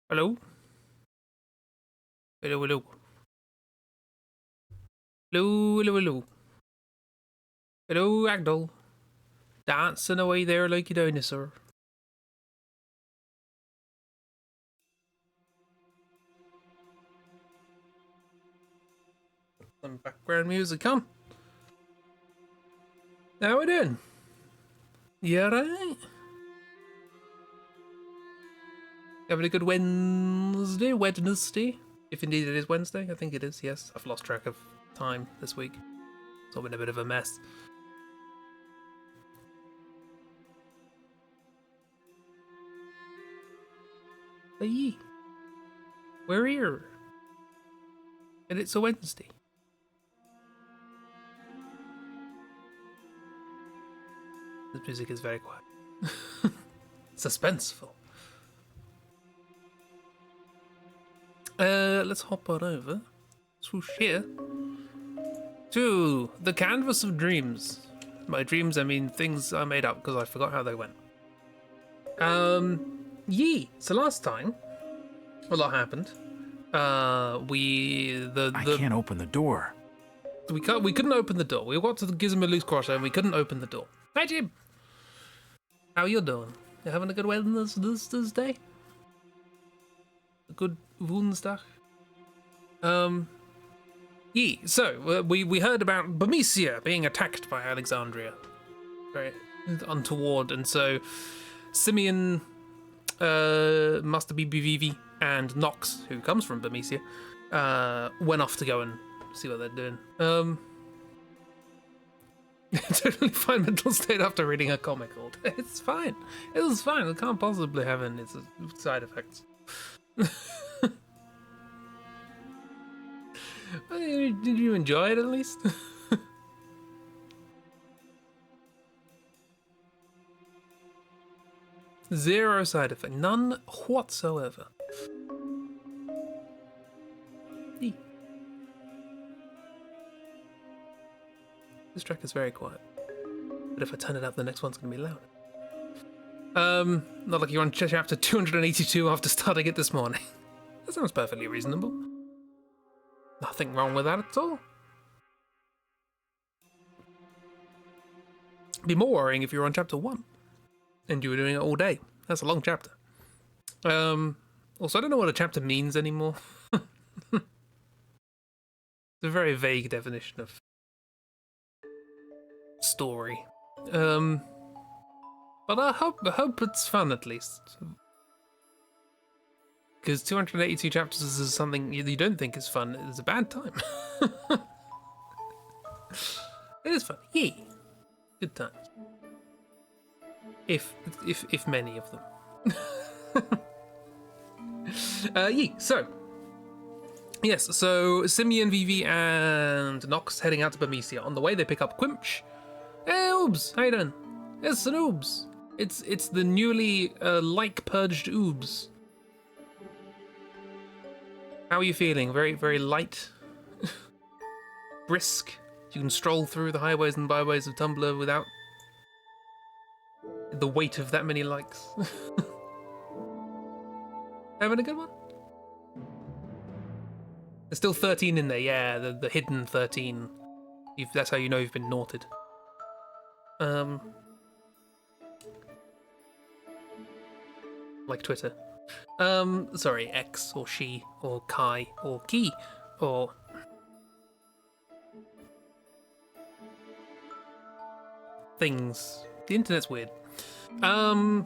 Hello? Hello, hello. Hello, hello, hello. Hello, Agdal. Dancing away there like a dinosaur. Some background music on. How we doing? You alright? Having a good Wednesday? Wednesday? If indeed it is Wednesday, I think it is, yes. I've lost track of time this week. It's all been a bit of a mess. Hey, we're here. And it's a Wednesday. This music is very quiet. Suspenseful. Let's hop on over. Swoosh here. To the canvas of dreams. By dreams, I mean things I made up because I forgot how they went. So last time, a lot happened. I can't open the door. We couldn't open the door. We got to the Gizmo Loose Crosser and we couldn't open the door. Hi, Jim. How you doing? You having a good Wednesday? A good Woensdag? So we heard about Bermesia being attacked by Alexandria. Very untoward, and so Simeon, Master BBVV, and Nox, who comes from Bermesia, went off to go and see what they're doing. Totally fine mental state after reading a comic all day. It's fine. It was fine. It can't possibly have any side effects. Did you enjoy it at least? Zero side effect. None whatsoever. This track is very quiet. But if I turn it up, the next one's going to be loud. Not like you're on chapter 282 after starting it this morning. That sounds perfectly reasonable. Nothing wrong with that at all. It'd be more worrying if you were on chapter 1 and you were doing it all day. That's a long chapter. Also, I don't know what a chapter means anymore. It's a very vague definition of story. But I hope it's fun at least. Because 282 chapters is something you don't think is fun. It's a bad time. It is fun. Yeah. Good times. If many of them. So. Yes, so Simeon, Vivi, and Nox heading out to Bermesia. On the way, they pick up Quimch. Hey, Oobs! How you doing? It's an Oobs. It's the newly purged Oobs. How are you feeling? Very, very light? Brisk? You can stroll through the highways and byways of Tumblr without the weight of that many likes. Having a good one? There's still 13 in there, yeah, the hidden 13. That's how you know you've been naughted. Like Twitter. Sorry, X or she or Kai or Key or things. The internet's weird. So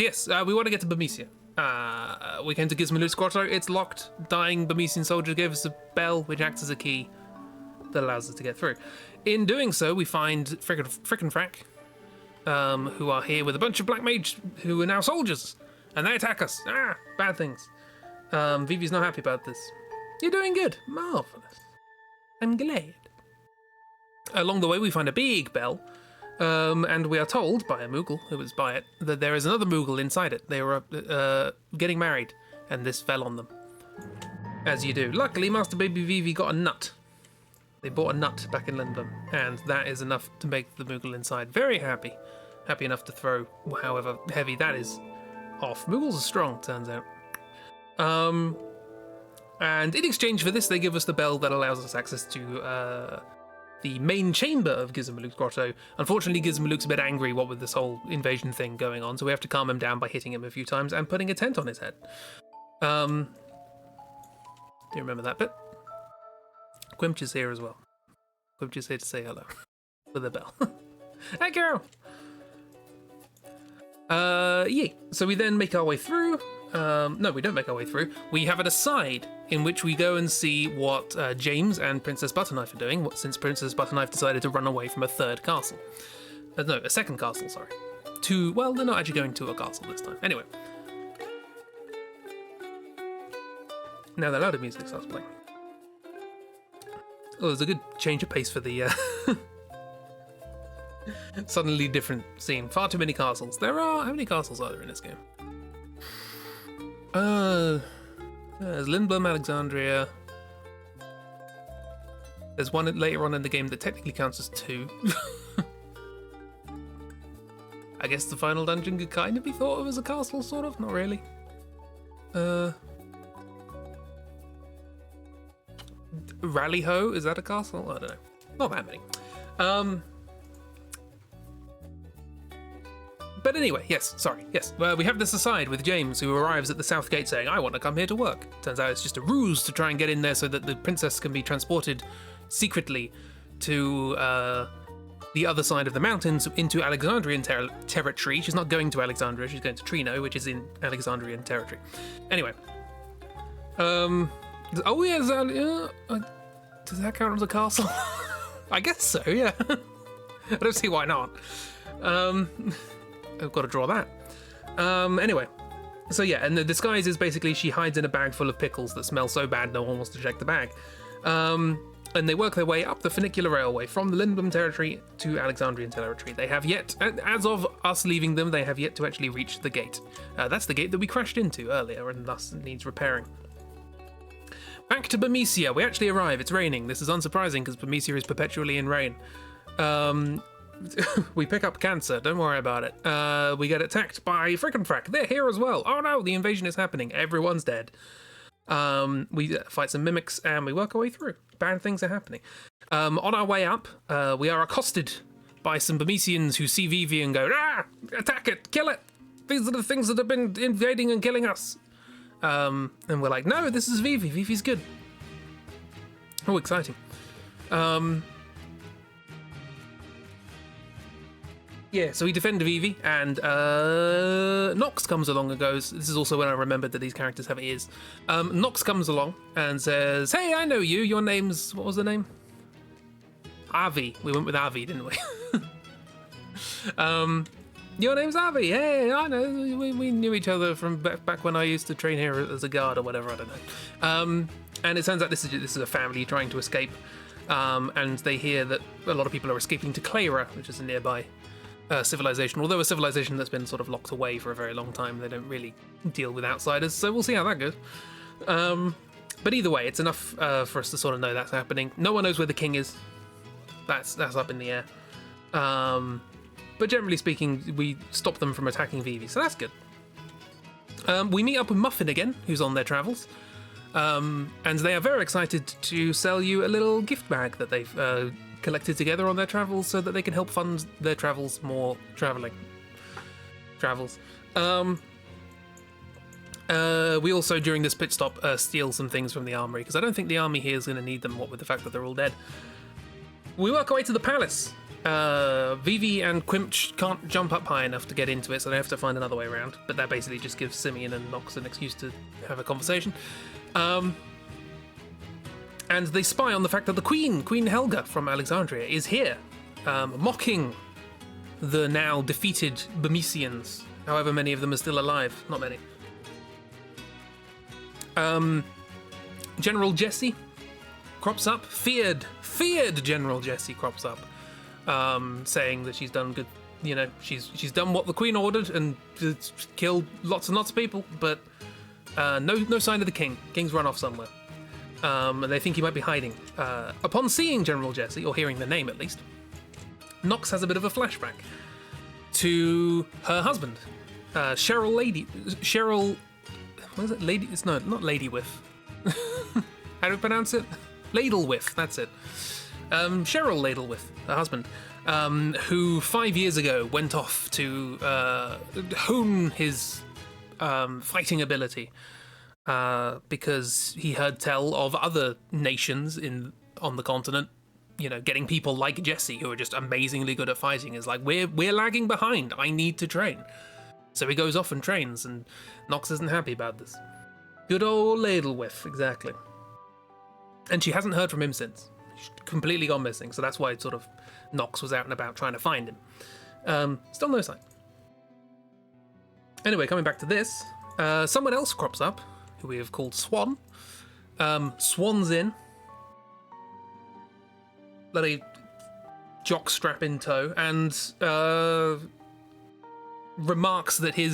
yes, we want to get to Bermesia. We came to Gizmo Grotto. It's locked. Dying Bermesian soldier gave us a bell, which acts as a key that allows us to get through. In doing so, we find Frickin' Frack, who are here with a bunch of black mage who are now soldiers, and they attack us. Bad things. Vivi's not happy about this. You're doing good. Marvelous. I'm glad. Along the way, we find a big bell, and we are told by a Moogle who was by it that there is another Moogle inside it. They were getting married, and this fell on them. As you do. Luckily, Master Baby Vivi got a nut. They bought a nut back in Lindblom, and that is enough to make the Moogle inside very happy. Happy enough to throw however heavy that is off. Moogles are strong, turns out. And in exchange for this, they give us the bell that allows us access to the main chamber of Gizmaluke's grotto. Unfortunately, Gizmaluke's a bit angry what with this whole invasion thing going on, so we have to calm him down by hitting him a few times and putting a tent on his head. Do you remember that bit? Quimch is here as well. Quimch is here to say hello with a bell. Hey, girl! Yeah. So we then make our way through. No, we don't make our way through. We have an aside in which we go and see what James and Princess Butterknife are doing, since Princess Butterknife decided to run away from a third castle. No, a second castle, sorry. Well, they're not actually going to a castle this time. Anyway. Now the louder music starts playing. Oh, there's a good change of pace for the suddenly different scene. Far too many castles. How many castles are there in this game? There's Lindblom, Alexandria. There's one later on in the game that technically counts as 2. I guess the final dungeon could kind of be thought of as a castle, sort of. Not really. Rally-Ho, is that a castle? I don't know. Not that many. But anyway, yes. We have this aside with James, who arrives at the South Gate saying, I want to come here to work. Turns out it's just a ruse to try and get in there so that the princess can be transported secretly to the other side of the mountains into Alexandrian territory. She's not going to Alexandria, she's going to Trino, which is in Alexandrian territory. Anyway. Oh, yeah, does that count as a castle? I guess so, yeah. I don't see why not. I've got to draw that. Anyway. So yeah, and the disguise is basically she hides in a bag full of pickles that smell so bad no one wants to check the bag. And they work their way up the funicular railway from the Lindblom territory to Alexandrian territory. They have yet, as of us leaving them, they have yet to actually reach the gate. That's the gate that we crashed into earlier and thus needs repairing. Back to Bermesia. We actually arrive. It's raining. This is unsurprising because Bermesia is perpetually in rain. We pick up cancer. Don't worry about it. We get attacked by Frickin' They're here as well. Oh no, the invasion is happening. Everyone's dead. We fight some mimics and we work our way through. Bad things are happening. On our way up, we are accosted by some Bermesians who see Vivi and go, attack it, kill it. These are the things that have been invading and killing us. And we're like, no, this is Vivi. Vivi's good. Oh, exciting. Yeah, so we defend Vivi, and Nox comes along and goes, this is also when I remembered that these characters have ears. Nox comes along and says, hey, I know you. Your name's, what was the name? Avi. We went with Avi, didn't we? Your name's Avi. Hey, I know. We knew each other from back when I used to train here as a guard or whatever. I don't know. And it turns out this is a family trying to escape, and they hear that a lot of people are escaping to Clara, which is a nearby civilization. Although a civilization that's been sort of locked away for a very long time, they don't really deal with outsiders. So we'll see how that goes. But either way, it's enough for us to sort of know that's happening. No one knows where the king is. That's up in the air. But generally speaking, we stop them from attacking Vivi, so that's good. We meet up with Muffin again, who's on their travels. And they are very excited to sell you a little gift bag that they've collected together on their travels so that they can help fund their travels more travels. We also, during this pit stop, steal some things from the armory, because I don't think the army here is going to need them, what with the fact that they're all dead. We work our way to the palace. Vivi and Quimch can't jump up high enough to get into it, so they have to find another way around. But that basically just gives Simeon and Nox an excuse to have a conversation. And they spy on the fact that the Queen Helga from Alexandria, is here, mocking the now defeated Bermesians. However many of them are still alive. Not many. General Jesse crops up. Feared General Jesse crops up, saying that she's done good. You know, she's done what the Queen ordered and killed lots and lots of people, but no sign of the king. King's run off somewhere. And they think he might be hiding. Upon seeing General Jesse, or hearing the name at least, Nox has a bit of a flashback to her husband, Cheryl, what is it? It's not Lady Whiff. How do we pronounce it? Ladlewith, that's it. Cheryl Ladlewith, her husband, who 5 years ago went off to hone his fighting ability because he heard tell of other nations on the continent, getting people like Jesse who are just amazingly good at fighting. Is like, we're lagging behind. I need to train. So he goes off and trains, and Nox isn't happy about this. Good old Ladlewith, exactly. And she hasn't heard from him since. She's completely gone missing, so that's why sort of Nox was out and about trying to find him. Still no sign. Anyway, coming back to this, someone else crops up, who we have called Swan. Swan's in. Bloody jockstrap in tow, and remarks that he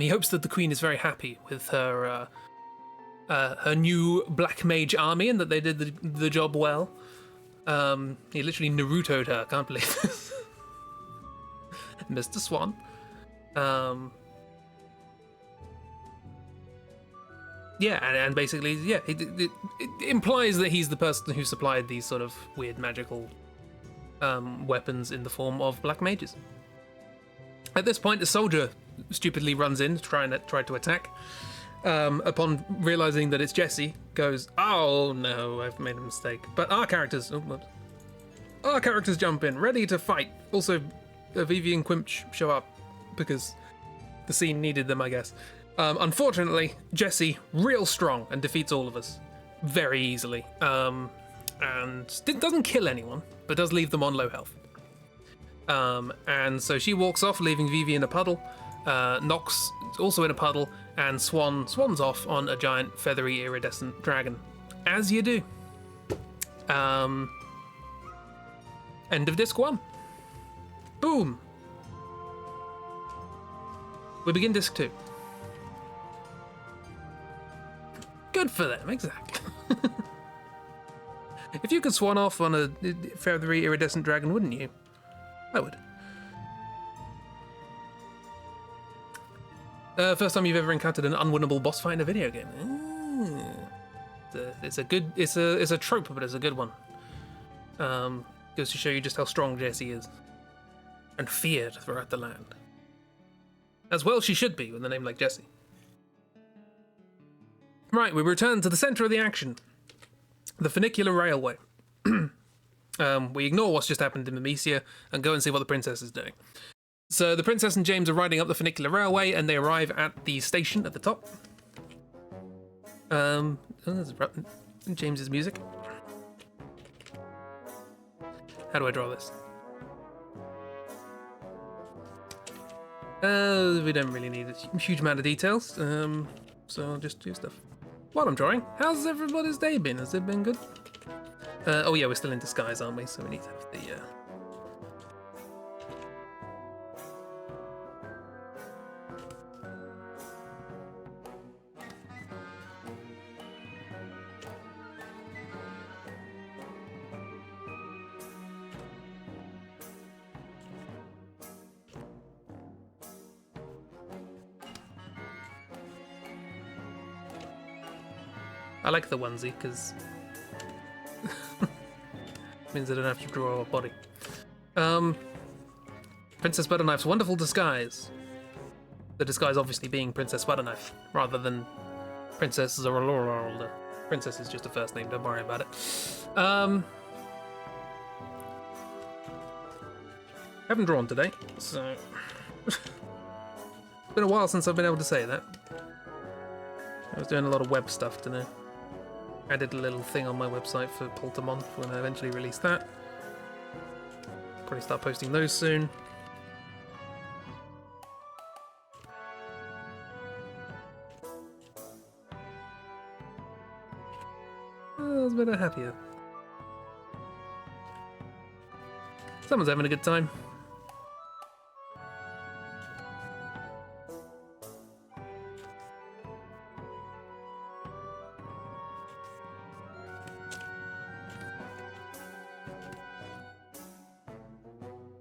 hopes that the Queen is very happy with her new Black Mage army and that they did the job well. He literally Naruto'd her, can't believe this. Mr. Swan. And basically, it implies that he's the person who supplied these sort of weird magical weapons in the form of Black Mages. At this point, a soldier stupidly runs in to try to attack. Upon realizing that it's Jesse, goes, "Oh no, I've made a mistake." But our characters jump in, ready to fight. Also, Vivi and Quimch show up because the scene needed them, I guess. Unfortunately, Jesse, real strong, and defeats all of us very easily. And doesn't kill anyone, but does leave them on low health. And so she walks off, leaving Vivi in a puddle. Nox also in a puddle, and swans off on a giant feathery iridescent dragon, as you do. End of disc 1. Boom. We begin disc 2. Good for them, exactly. If you could swan off on a feathery iridescent dragon, wouldn't you? I would. First time you've ever encountered an unwinnable boss fight in a video game. It's a trope, but it's a good one. Goes to show you just how strong Jessie is, and feared throughout the land. As well she should be with a name like Jessie. Right, we return to the center of the action. The funicular railway. We ignore what's just happened in Mimesia and go and see what the princess is doing. So the princess and James are riding up the funicular railway, and they arrive at the station at the top. There's James's music. How do I draw this? We don't really need a huge amount of details, so I'll just do stuff. While I'm drawing, how's everybody's day been? Has it been good? Oh yeah, we're still in disguise, aren't we? So we need to have the... I like the onesie, because means I don't have to draw a body. Princess Butterknife's wonderful disguise. The disguise obviously being Princess Butterknife, rather than Princess Zorloralda. Princess is just a first name, don't worry about it. Haven't drawn today, so... It's been a while since I've been able to say that. I was doing a lot of web stuff today. I did a little thing on my website for Poltermon when I eventually release that. Probably start posting those soon. I was a bit happier. Someone's having a good time.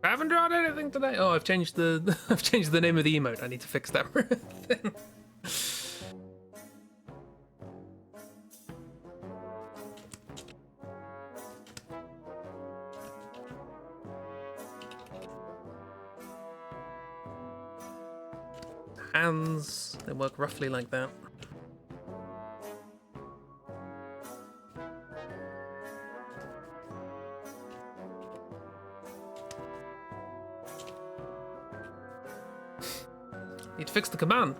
I haven't drawn anything today. Oh, I've changed the I've changed the name of the emote. I need to fix that thing. Hands, they work roughly like that. Need to fix the command.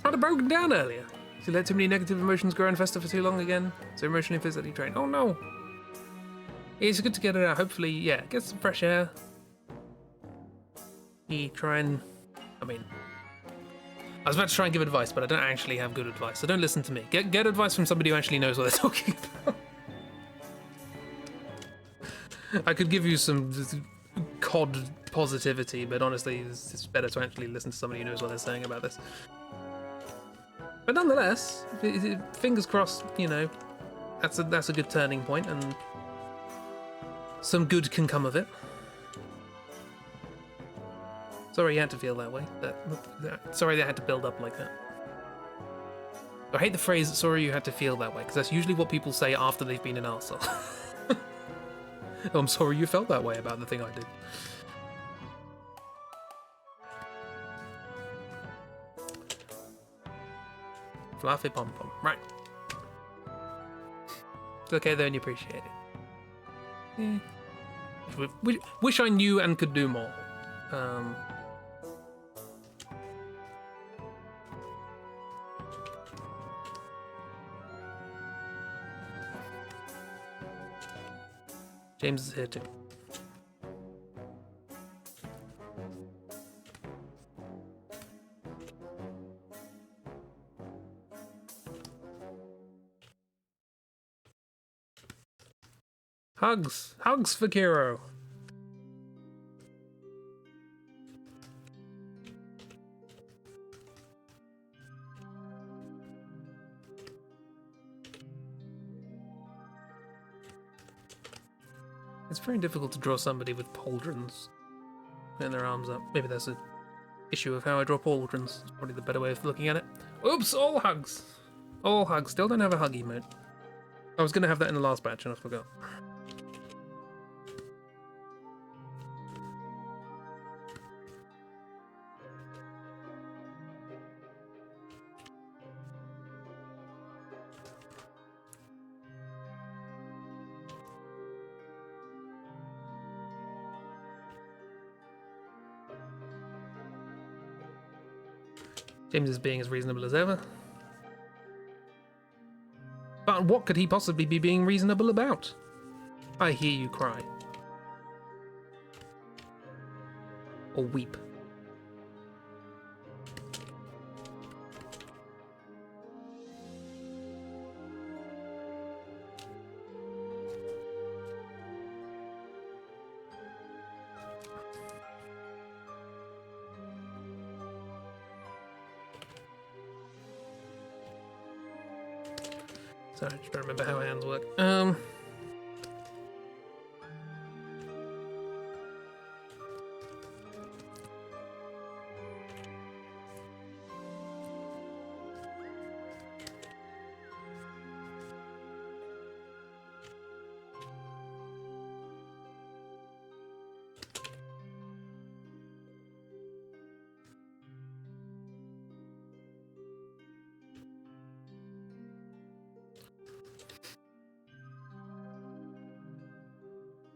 I'd have broken down earlier. So let too many negative emotions grow and fester for too long again. So emotionally and physically drained. Oh no! It's good to get it out. Hopefully, yeah, get some fresh air. Try and... I mean... I was about to try and give advice, but I don't actually have good advice, so don't listen to me. Get advice from somebody who actually knows what they're talking about. I could give you some COD positivity, but honestly, it's better to actually listen to somebody who knows what they're saying about this. But nonetheless, fingers crossed, you know, that's a good turning point, and some good can come of it. Sorry you had to feel that way. Sorry that had to build up like that. I hate the phrase, sorry you had to feel that way, because that's usually what people say after they've been an arsehole. Oh, I'm sorry you felt that way about the thing I did. Fluffy pom-pom. Right. It's okay though, and you appreciate it. Yeah. Wish I knew and could do more. James is here too. Hugs! Hugs for Kiro! It's very difficult to draw somebody with pauldrons putting their arms up. Maybe that's an issue of how I draw pauldrons. It's probably the better way of looking at it. Oops, all hugs! All hugs. Still don't have a hug emote. I was going to have that in the last batch and I forgot. James is being as reasonable as ever. But what could he possibly be being reasonable about? I hear you cry. Or weep. Sorry, just trying to remember how hands work.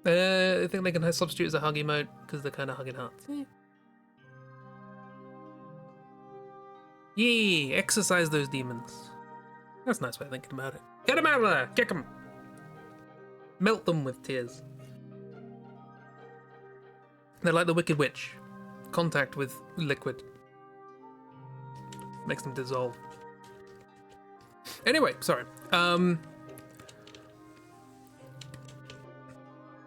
I think they can substitute as a hug emote because they're kind of hugging hearts. Yeah, exercise those demons. That's a nice way of thinking about it. Get them out of there! Kick them! Melt them with tears. They're like the Wicked Witch. Contact with liquid makes them dissolve. Anyway, sorry.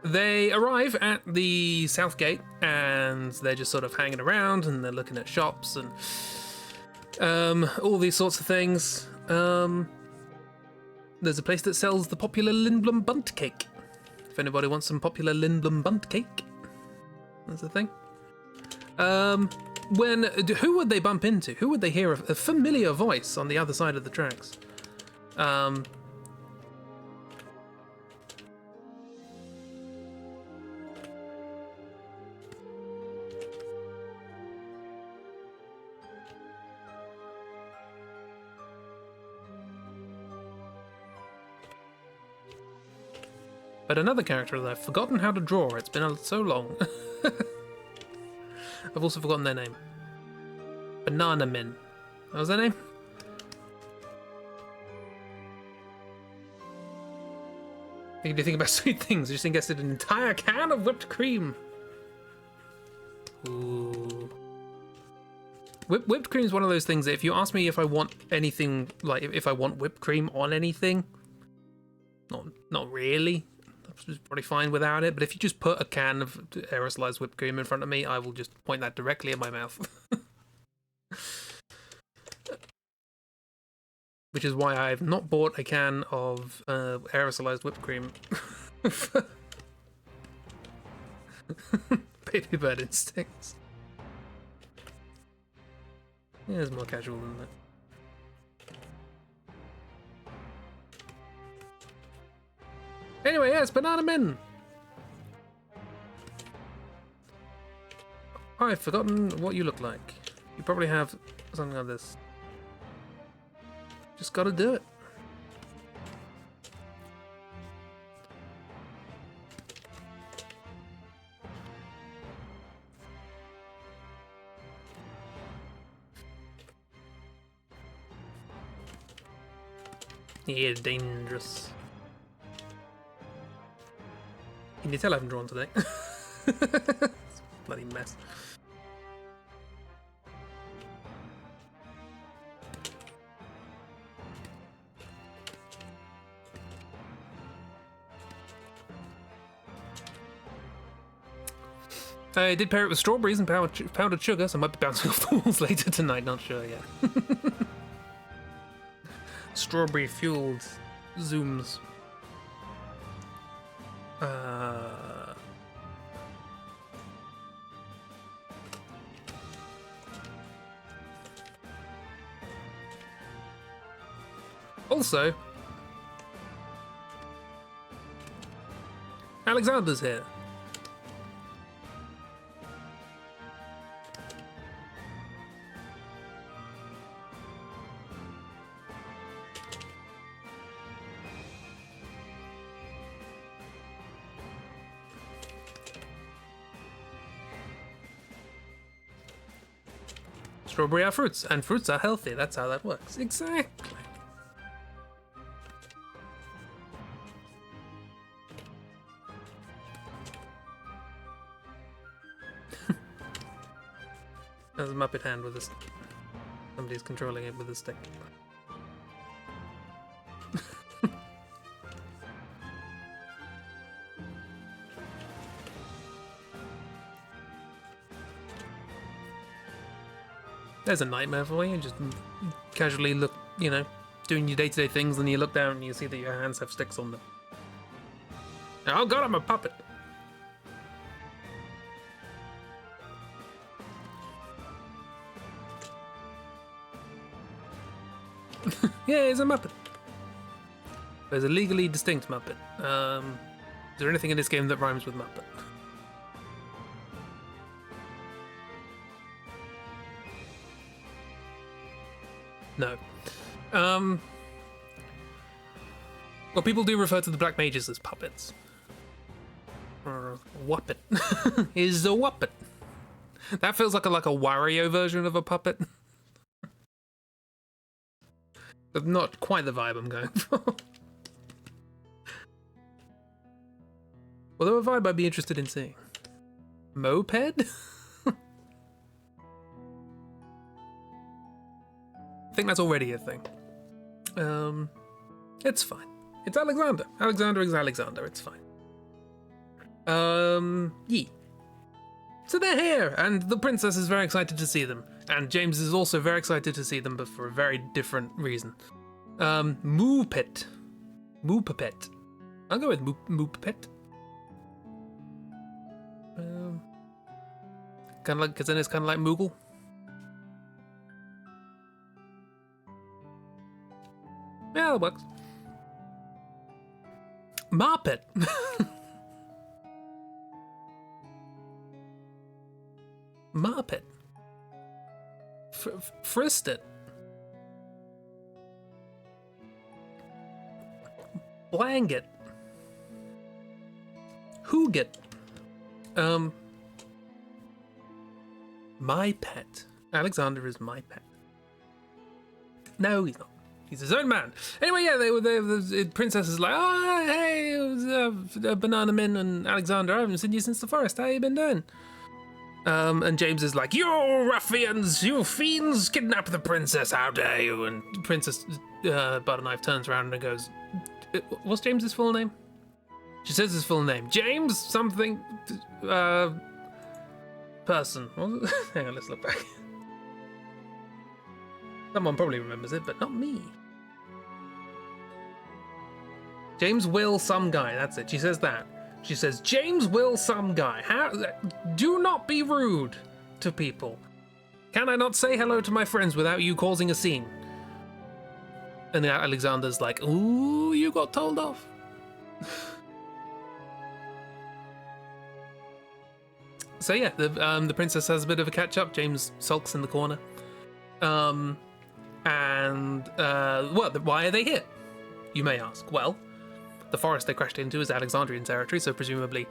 They arrive at the south gate and they're just sort of hanging around and they're looking at shops and all these sorts of things. There's a place that sells the popular Lindblom Bunt Cake. If anybody wants some popular Lindblom Bunt Cake, That's the thing. Who would they bump into? Who would they hear a familiar voice on the other side of the tracks? But another character that I've forgotten how to draw. It's been so long. I've also forgotten their name. Banana Min. What was their name? What do you think about sweet things? You just ingested an entire can of whipped cream. Ooh. Whipped cream is one of those things that if you ask me if I want anything, like if I want whipped cream on anything, not really. I'm probably fine without it. But if you just put a can of aerosolized whipped cream in front of me, I will just point that directly at my mouth. Which is why I've not bought a can of aerosolized whipped cream. Baby bird instincts. Yeah, it's more casual than that. Anyway, yes, Banana Men. I've forgotten what you look like. You probably have something like this. Just gotta do it. Yeah, dangerous. Can you tell I haven't drawn today? It's a bloody mess. I did pair it with strawberries and powdered sugar, so I might be bouncing off the walls later tonight, not sure yet. Strawberry-fueled zooms. Also, Alexander's here. Strawberry are fruits, and fruits are healthy. That's how that works. Exactly. There's a Muppet hand with a stick. Somebody's controlling it with a stick. There's a nightmare for you. Just casually look, you know, doing your day-to-day things, and you look down and you see that your hands have sticks on them. Oh god, I'm a puppet. Yeah, it's a Muppet. There's a legally distinct Muppet. Is there anything in this game that rhymes with Muppet? No. Well, people do refer to the Black Mages as puppets. Or Wuppet. Is a Wuppet. That feels like a Wario version of a puppet. But not quite the vibe I'm going for. Although a vibe I'd be interested in seeing. Moped? I think that's already a thing. It's fine. It's Alexander. Alexander is Alexander. It's fine. Yeah. So they're here, and the princess is very excited to see them. And James is also very excited to see them, but for a very different reason. Moopet. Moopet. I'll go with Moopet. Kind of like, because then it's kind of like Moogle. Yeah, that works. Marpet. Marpet. Fristet. Blanket. Hooget. My pet. Alexander is my pet. No, he's not. He's his own man. Anyway, yeah, the princess is like, oh, hey, it was Banana Min and Alexander. I haven't seen you since the forest. How you been doing? And James is like, you ruffians, you fiends, kidnap the princess. How dare you? And Princess Butterknife turns around and goes, what's James's full name? She says his full name. James something, person. Hang on, let's look back. Someone probably remembers it, but not me. James Will some guy, that's it. She says that. She says, James Will some guy. Do not be rude to people. Can I not say hello to my friends without you causing a scene? And then Alexander's like, ooh, you got told off. So yeah, the princess has a bit of a catch up. James sulks in the corner. Well, why are they here? You may ask. Well, the forest they crashed into is Alexandrian territory, so presumably,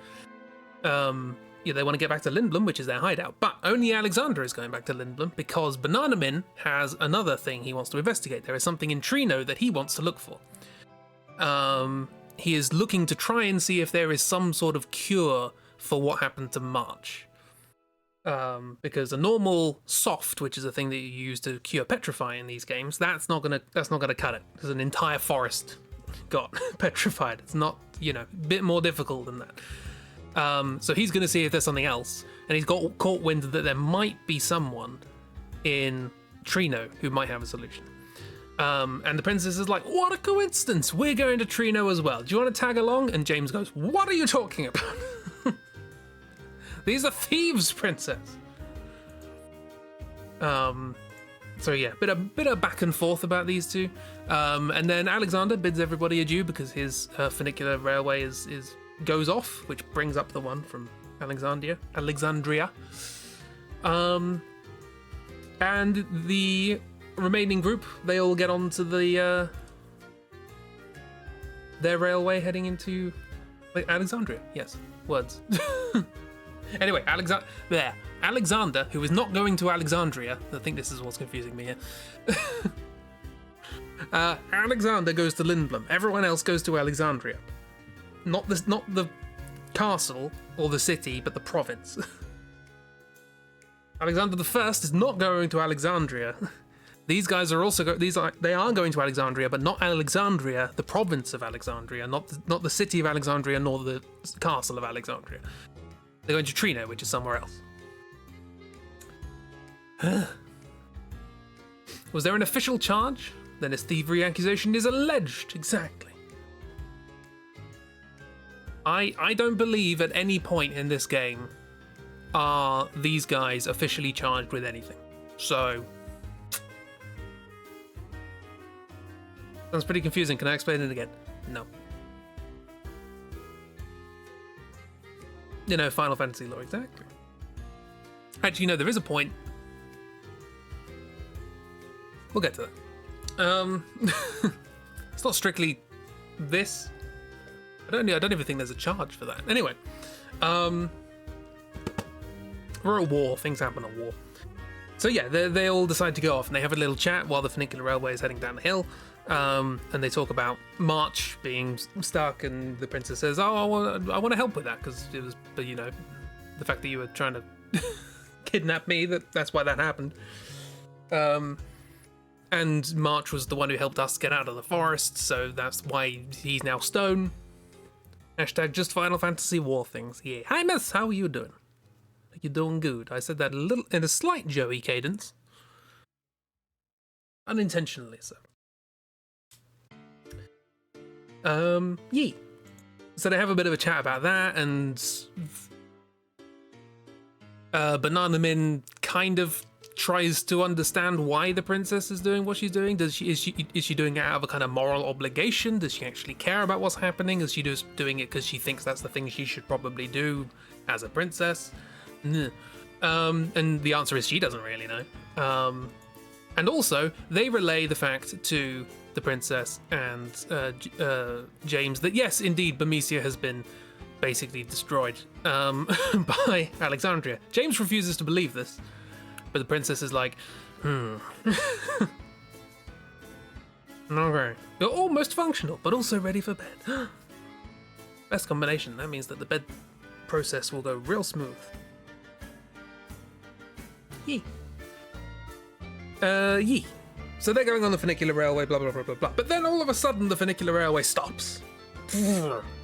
they want to get back to Lindblum, which is their hideout. But only Alexander is going back to Lindblum because Banana Min has another thing he wants to investigate. There is something in Trino that he wants to look for. He is looking to try and see if there is some sort of cure for what happened to March. Because a normal soft, which is a thing that you use to cure petrify in these games, that's not gonna cut it. Because an entire forest got petrified. It's not, a bit more difficult than that. So he's gonna see if there's something else, and he's got caught wind that there might be someone in Trino who might have a solution. And the princess is like, what a coincidence! We're going to Trino as well. Do you want to tag along? And James goes, what are you talking about? These are thieves, princess. So yeah, bit of back and forth about these two. And then Alexander bids everybody adieu because his funicular railway goes off, which brings up the one from Alexandria. And the remaining group, they all get onto their railway heading into Alexandria. Yes, words. Anyway, Alexander, who is not going to Alexandria, I think this is what's confusing me here. Alexander goes to Lindblum. Everyone else goes to Alexandria. Not the castle or the city, but the province. Alexander the First is not going to Alexandria. These guys are also they are going to Alexandria, but not Alexandria, the province of Alexandria, not the city of Alexandria, nor the castle of Alexandria. They're going to Trino, which is somewhere else. Was there an official charge? Then his thievery accusation is alleged. Exactly. I don't believe at any point in this game are these guys officially charged with anything. So sounds pretty confusing. Can I explain it again? No. Final Fantasy lore, exactly. Actually, no, there is a point. We'll get to that. It's not strictly this. I don't even think there's a charge for that. Anyway, we're at war. Things happen at war. So yeah, they all decide to go off, and they have a little chat while the funicular railway is heading down the hill. And they talk about March being stuck, and the princess says, "Oh, I want to help with that because it was, the fact that you were trying to kidnap me. That's why that happened." And March was the one who helped us get out of the forest, so that's why he's now stone. Hashtag just Final Fantasy war things. Yeah. Hi, miss. How are you doing? You're doing good. I said that in a slight Joey cadence, unintentionally so. Yeah. So they have a bit of a chat about that, and Banana Min kind of tries to understand why the princess is doing what she's doing. Is she doing it out of a kind of moral obligation? Does she actually care about what's happening? Is she just doing it because she thinks that's the thing she should probably do as a princess? And the answer is she doesn't really know. And also, they relay the fact to the princess and James that yes, indeed, Bermesia has been basically destroyed by Alexandria. James refuses to believe this, but the princess is like, okay. You're almost functional, but also ready for bed. Best combination. That means that the bed process will go real smooth. Yee. Yee. So they're going on the funicular railway, blah, blah, blah, blah, blah. But then all of a sudden the funicular railway stops.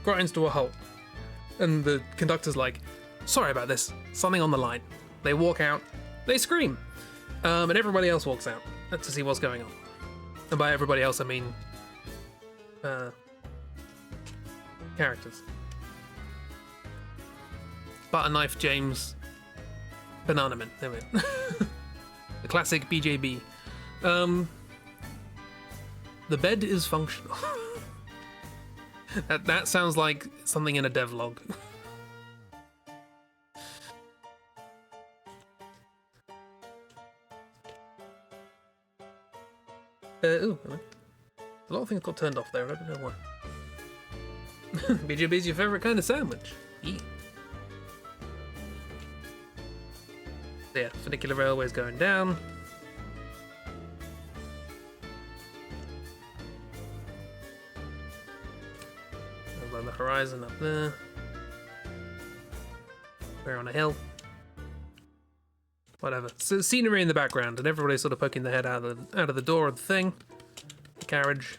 Grinds to a halt. And the conductor's like, sorry about this, something on the line. They walk out, they scream. And everybody else walks out to see what's going on. And by everybody else, I mean characters. Butter Knife James, Banana Man. There we go. The classic BJB. The bed is functional. that sounds like something in a devlog. Ooh, a lot of things got turned off there. I don't know why. BJB's your favorite kind of sandwich. Yeah. So yeah, funicular railway's going down. On the horizon up there. We're on a hill. Whatever. So scenery in the background, and everybody's sort of poking their head out of the door of the thing. The carriage.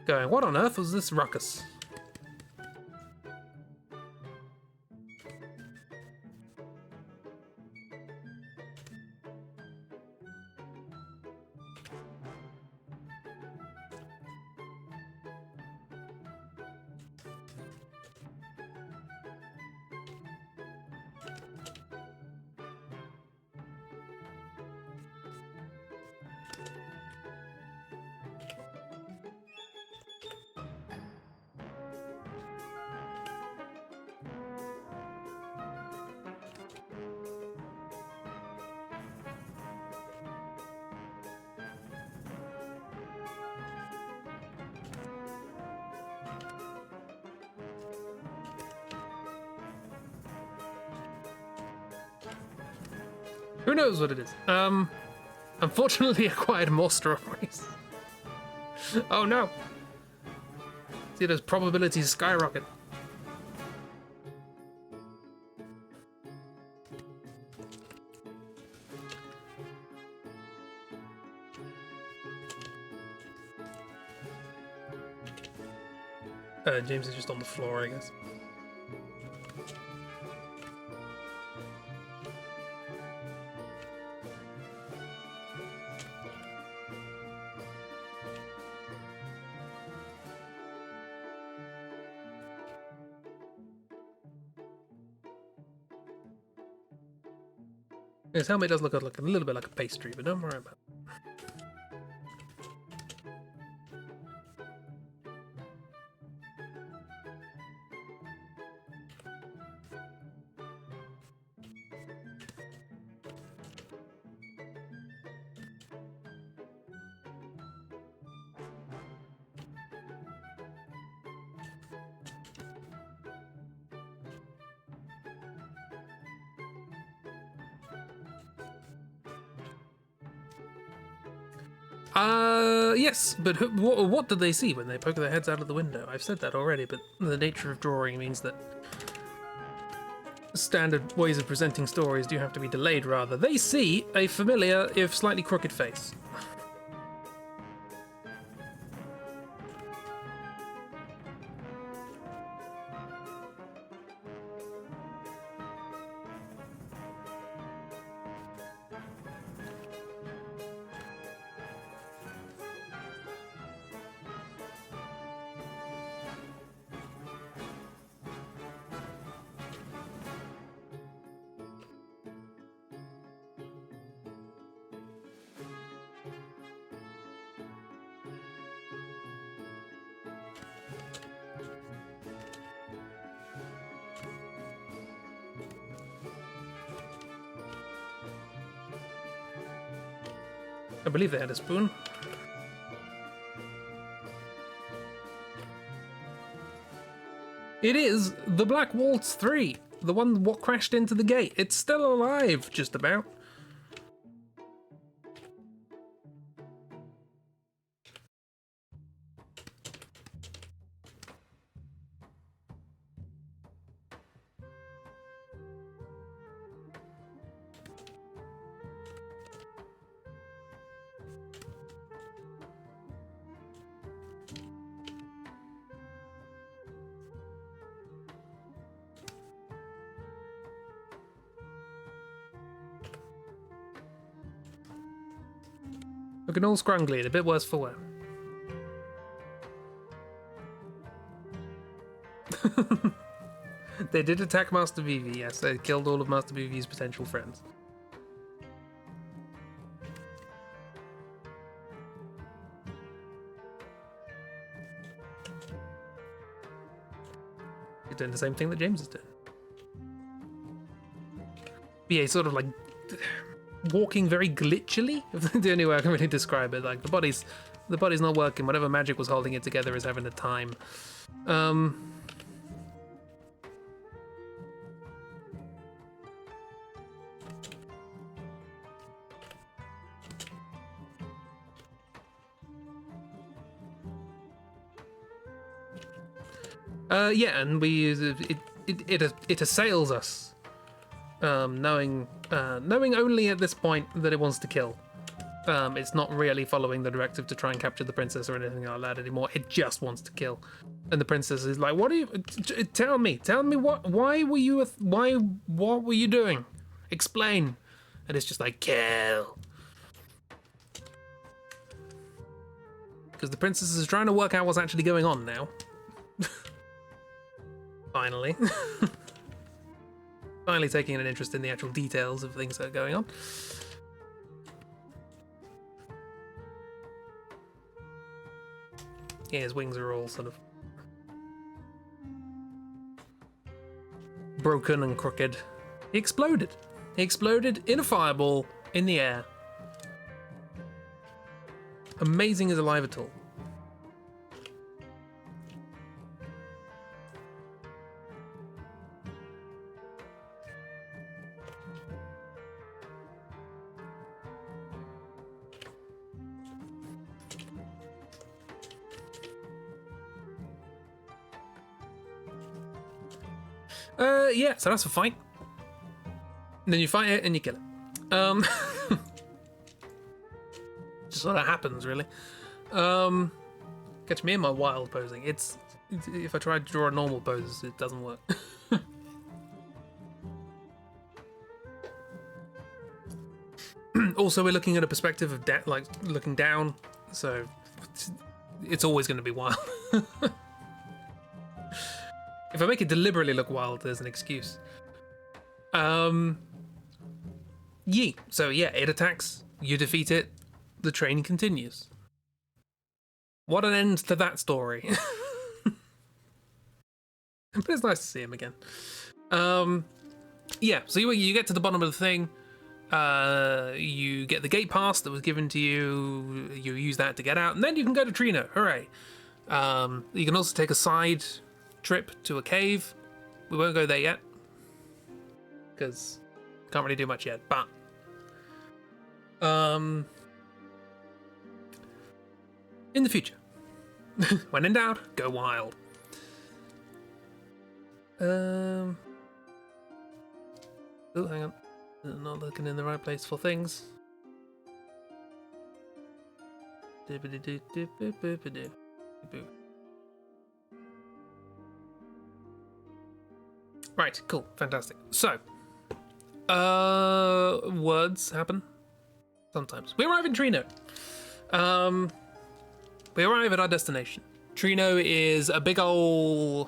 Going, what on earth was this ruckus? Who knows what it is? Unfortunately acquired more strawberries. Oh no. See those probabilities skyrocket. James is just on the floor, I guess. His helmet does look like a little bit like a pastry, but don't worry about it. Yes, but what did they see when they poke their heads out of the window? I've said that already, but the nature of drawing means that standard ways of presenting stories do have to be delayed, rather. They see a familiar, if slightly crooked face. I believe they had a spoon. It is the Black Waltz 3, the one what crashed into the gate. It's still alive, just about. Looking all scrungly and a bit worse for wear. They did attack Master Vivi, yes. They killed all of Master Vivi's potential friends. You're doing the same thing that James is doing. Yeah, sort of like walking very glitchily, if the only way I can really describe it. Like the body's not working. Whatever magic was holding it together is having a time. Yeah, and we use it assails us, knowing only at this point that it wants to kill. It's not really following the directive to try and capture the princess or anything like that anymore. It just wants to kill. And the princess is like, "What are you? Tell me what? Why were you? What were you doing? Explain." And it's just like, kill. Because the princess is trying to work out what's actually going on now. Finally. Finally taking an interest in the actual details of things that are going on. Yeah, his wings are all sort of broken and crooked. He exploded. He exploded in a fireball in the air. Amazing as alive at all. Yeah, so that's a fight. And then you fight it and you kill it. Just sort of happens, really. Catch me in my wild posing. It's if I try to draw a normal pose, it doesn't work. Also, we're looking at a perspective of like looking down, so it's always going to be wild. If I make it deliberately look wild, there's an excuse. Yee. So yeah, it attacks, you defeat it, the train continues. What an end to that story. But it's nice to see him again. Yeah, so you get to the bottom of the thing, you get the gate pass that was given to you, you use that to get out, and then you can go to Trino, hooray. You can also take a side trip to a cave. We won't go there yet because can't really do much yet, but in the future, when in doubt, go wild. Oh, hang on, not looking in the right place for things. Right, cool, fantastic. So, words happen sometimes. We arrive in Trino. We arrive at our destination. Trino is a big ol'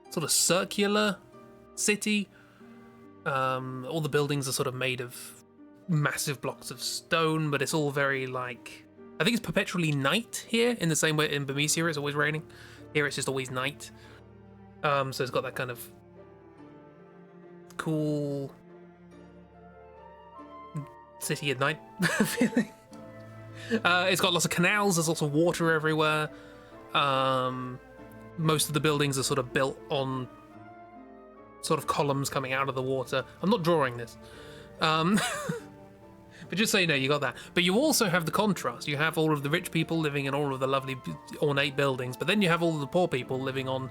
sort of circular city. All the buildings are sort of made of massive blocks of stone, but it's all very like, I think it's perpetually night here, in the same way in Bermesia it's always raining. Here it's just always night. So it's got that kind of cool city at night feeling. It's got lots of canals. There's lots of water everywhere. Most of the buildings are sort of built on sort of columns coming out of the water. I'm not drawing this. But just so you know, you got that. But you also have the contrast. You have all of the rich people living in all of the lovely, ornate buildings, but then you have all of the poor people living on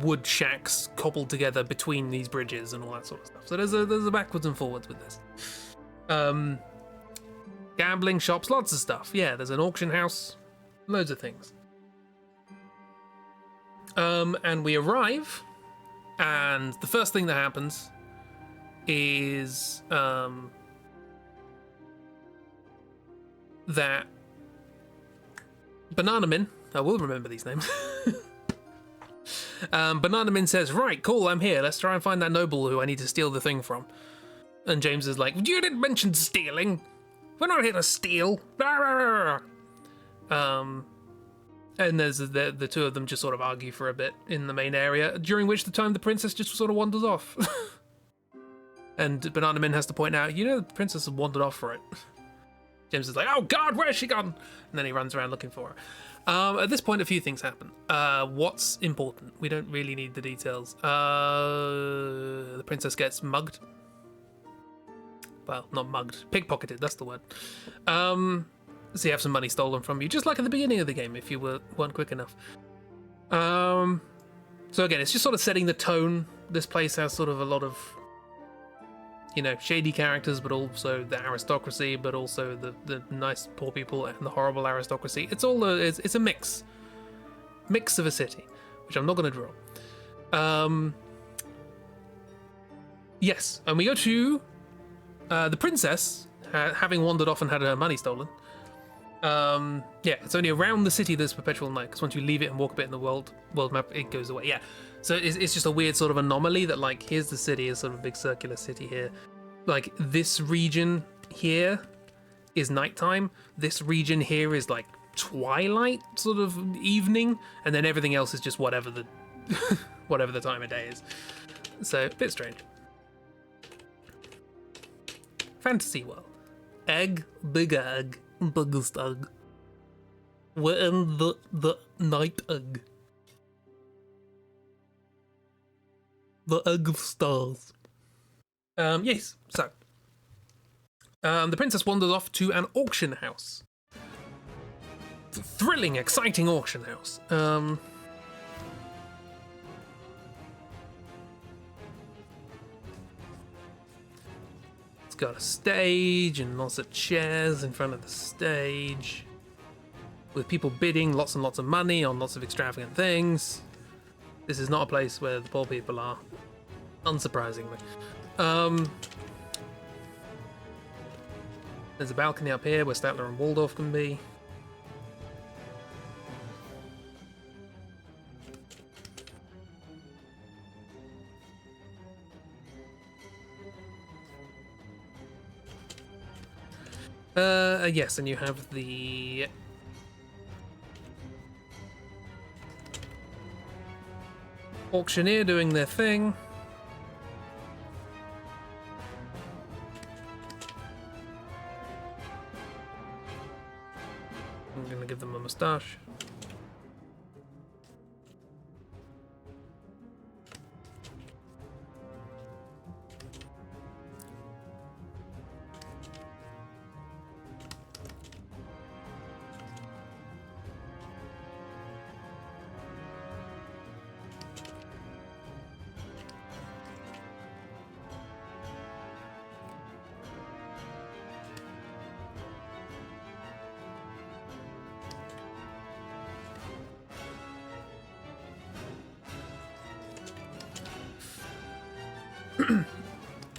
wood shacks cobbled together between these bridges and all that sort of stuff. So there's a backwards and forwards with this. Gambling shops, lots of stuff. Yeah, there's an auction house, loads of things. And we arrive, and the first thing that happens is that Bananaman, I will remember these names. Bananaman says, right, cool, I'm here. Let's try and find that noble who I need to steal the thing from. And James is like, you didn't mention stealing. We're not here to steal. And there's the two of them just sort of argue for a bit in the main area, during which the time the princess just sort of wanders off. And Bananaman has to point out, the princess has wandered off for it. James is like, oh god, where's she gone? And then he runs around looking for her. At this point, a few things happen. What's important? We don't really need the details. The princess gets mugged. Well, not mugged. Pickpocketed, that's the word. So you have some money stolen from you, just like at the beginning of the game, if you weren't quick enough. So again, it's just sort of setting the tone. This place has sort of a lot of, shady characters, but also the aristocracy, but also the nice poor people and the horrible aristocracy. It's all it's a mix of a city, which I'm not going to draw. Yes, and we go to the princess, having wandered off and had her money stolen. It's only around the city there's perpetual night, because once you leave it and walk a bit in the world map, it goes away. Yeah, so it's just a weird sort of anomaly that, like, here's the city, is sort of a big circular city here. Like, this region here is nighttime. This region here is like twilight, sort of evening, and then everything else is just whatever the whatever the time of day is. So a bit strange. Fantasy world. Egg, big egg, biggest egg. We're in the night egg. The egg of stars. Yes, so. The princess wanders off to an auction house. Thrilling, exciting auction house. It's got a stage and lots of chairs in front of the stage, with people bidding lots and lots of money on lots of extravagant things. This is not a place where the poor people are, unsurprisingly. There's a balcony up here where Statler and Waldorf can be. Yes, and you have the auctioneer doing their thing. I'm gonna give them a moustache.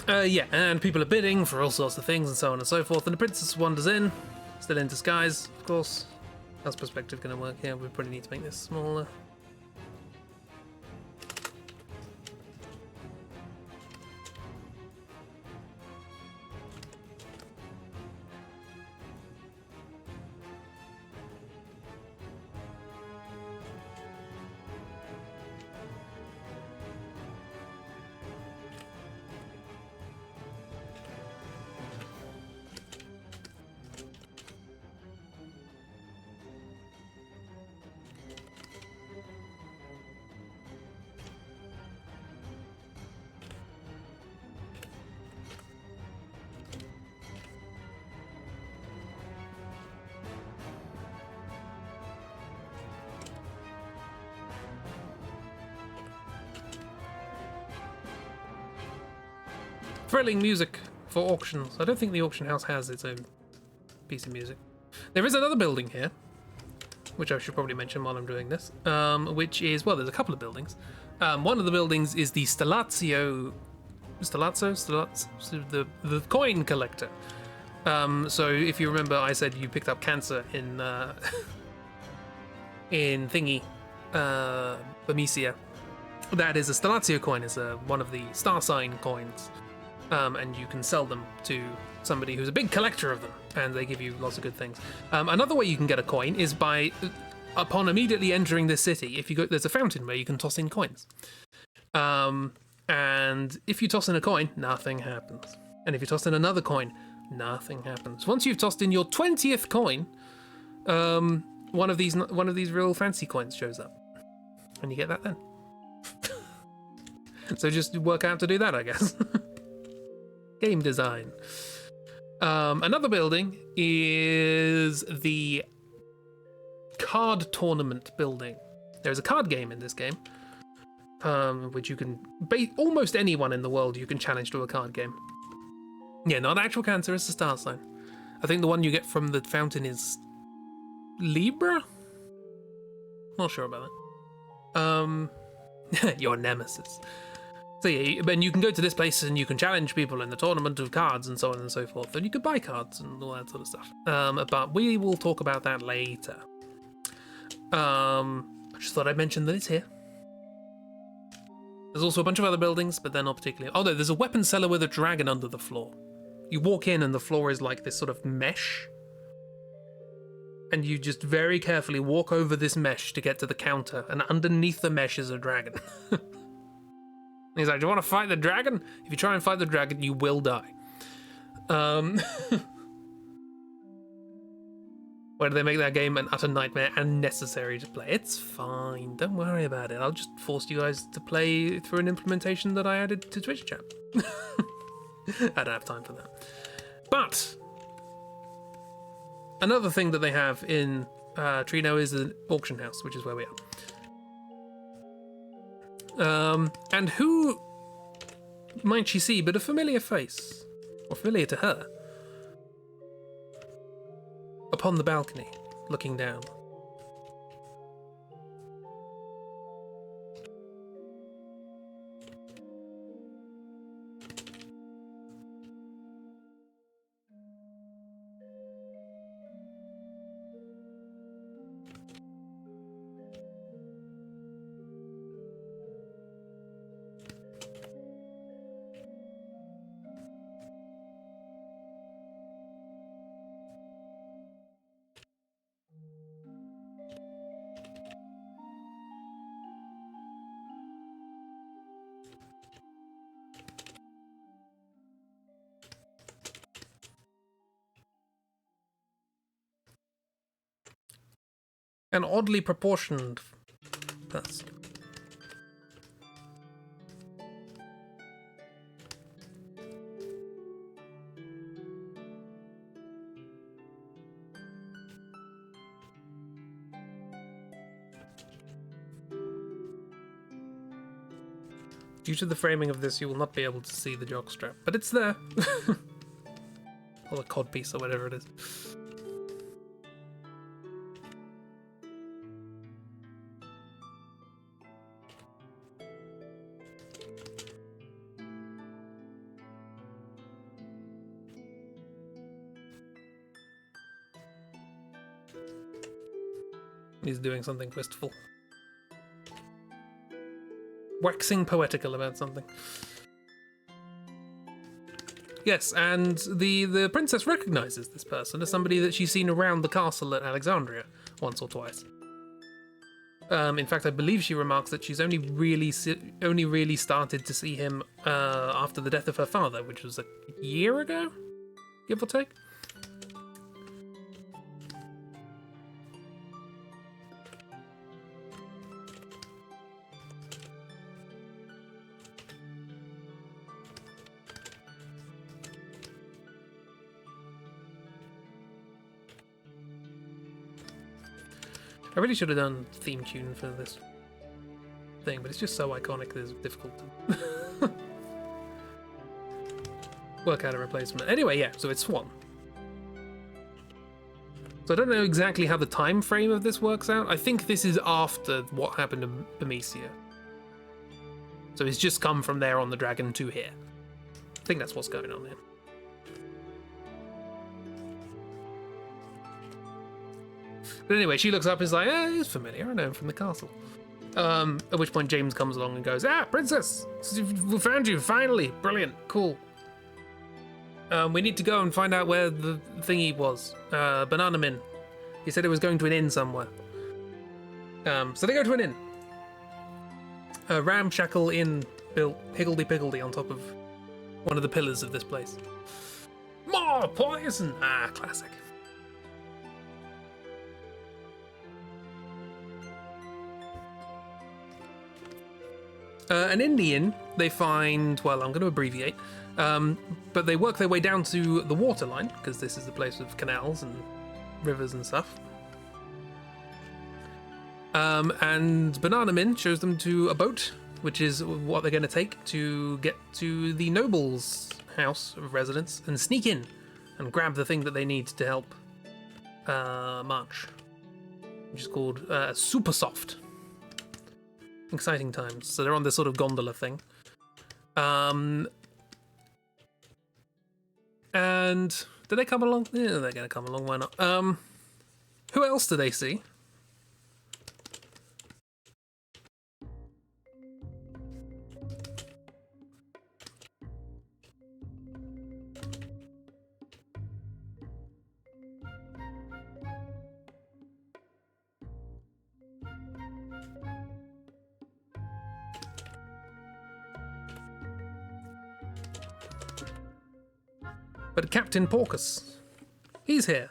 Yeah, and people are bidding for all sorts of things and so on and so forth, and the princess wanders in, still in disguise, of course. How's perspective going to work here? We probably need to make this smaller. thrilling music for auctions. I don't think the auction house has its own piece of music. There is another building here, which I should probably mention while I'm doing this, which is, well, there's a couple of buildings. One of the buildings is the Stellazzo, the coin collector. So if you remember, I said you picked up cancer in in thingy, Bermesia. That is a Stellazzo coin, is one of the star sign coins, and you can sell them to somebody who's a big collector of them, and they give you lots of good things. Another way you can get a coin is by, upon immediately entering the city, if you go, there's a fountain where you can toss in coins. And if you toss in a coin, nothing happens. And if you toss in another coin, nothing happens. Once you've tossed in your 20th coin, one of these real fancy coins shows up, and you get that then. So just work out to do that, I guess. Game design. Another building is the card tournament building. There's a card game in this game, which you can almost anyone in the world you can challenge to a card game. Yeah, not actual cancer, it's a star sign. I think the one you get from the fountain is Libra? Not sure about that. Your nemesis. So yeah, and you can go to this place and you can challenge people in the tournament of cards and so on and so forth, and you can buy cards and all that sort of stuff. But we will talk about that later. I just thought I'd mention that it's here. There's also a bunch of other buildings, but they're not particularly... Oh no, there's a weapon cellar with a dragon under the floor. You walk in and the floor is like this sort of mesh. And you just very carefully walk over this mesh to get to the counter, and underneath the mesh is a dragon. He's like, do you want to fight the dragon? If you try and fight the dragon, you will die. Why do they make that game an utter nightmare and necessary to play? It's fine, don't worry about it. I'll just force you guys to play through an implementation that I added to Twitch chat. I don't have time for that. But another thing that they have in Trino is an auction house, which is where we are. And who might she see but a familiar face, or familiar to her, upon the balcony, looking down. An oddly proportioned person. Due to the framing of this, you will not be able to see the jockstrap, but it's there. Or the codpiece or whatever it is. He's doing something wistful. Waxing poetical about something. Yes, and the princess recognizes this person as somebody that she's seen around the castle at Alexandria once or twice. In fact, I believe she remarks that she's only really started to see him after the death of her father, which was a year ago, give or take. I really should have done theme tune for this thing, but it's just so iconic that it's difficult to... work out a replacement. Anyway, yeah, so it's Swan. So I don't know exactly how the time frame of this works out. I think this is after what happened to Bermesia. So he's just come from there on the dragon to here. I think that's what's going on here. But anyway, she looks up and is like, he's familiar, I know him from the castle. At which point James comes along and goes, Princess, we found you, finally, brilliant, cool. We need to go and find out where the thingy was, Banana Min. He said it was going to an inn somewhere. So they go to an inn. A ramshackle inn built higgledy-piggledy on top of one of the pillars of this place. More poison! Classic. And in the inn, they find, well, I'm going to abbreviate, but they work their way down to the waterline, because this is the place with canals and rivers and stuff. And Banana Min shows them to a boat, which is what they're going to take to get to the noble's house of residence and sneak in and grab the thing that they need to help march, which is called Super Soft. Exciting times. So they're on this sort of gondola thing. And do they come along? Yeah, they're going to come along. Why not? Who else do they see? But Captain Porcus, he's here.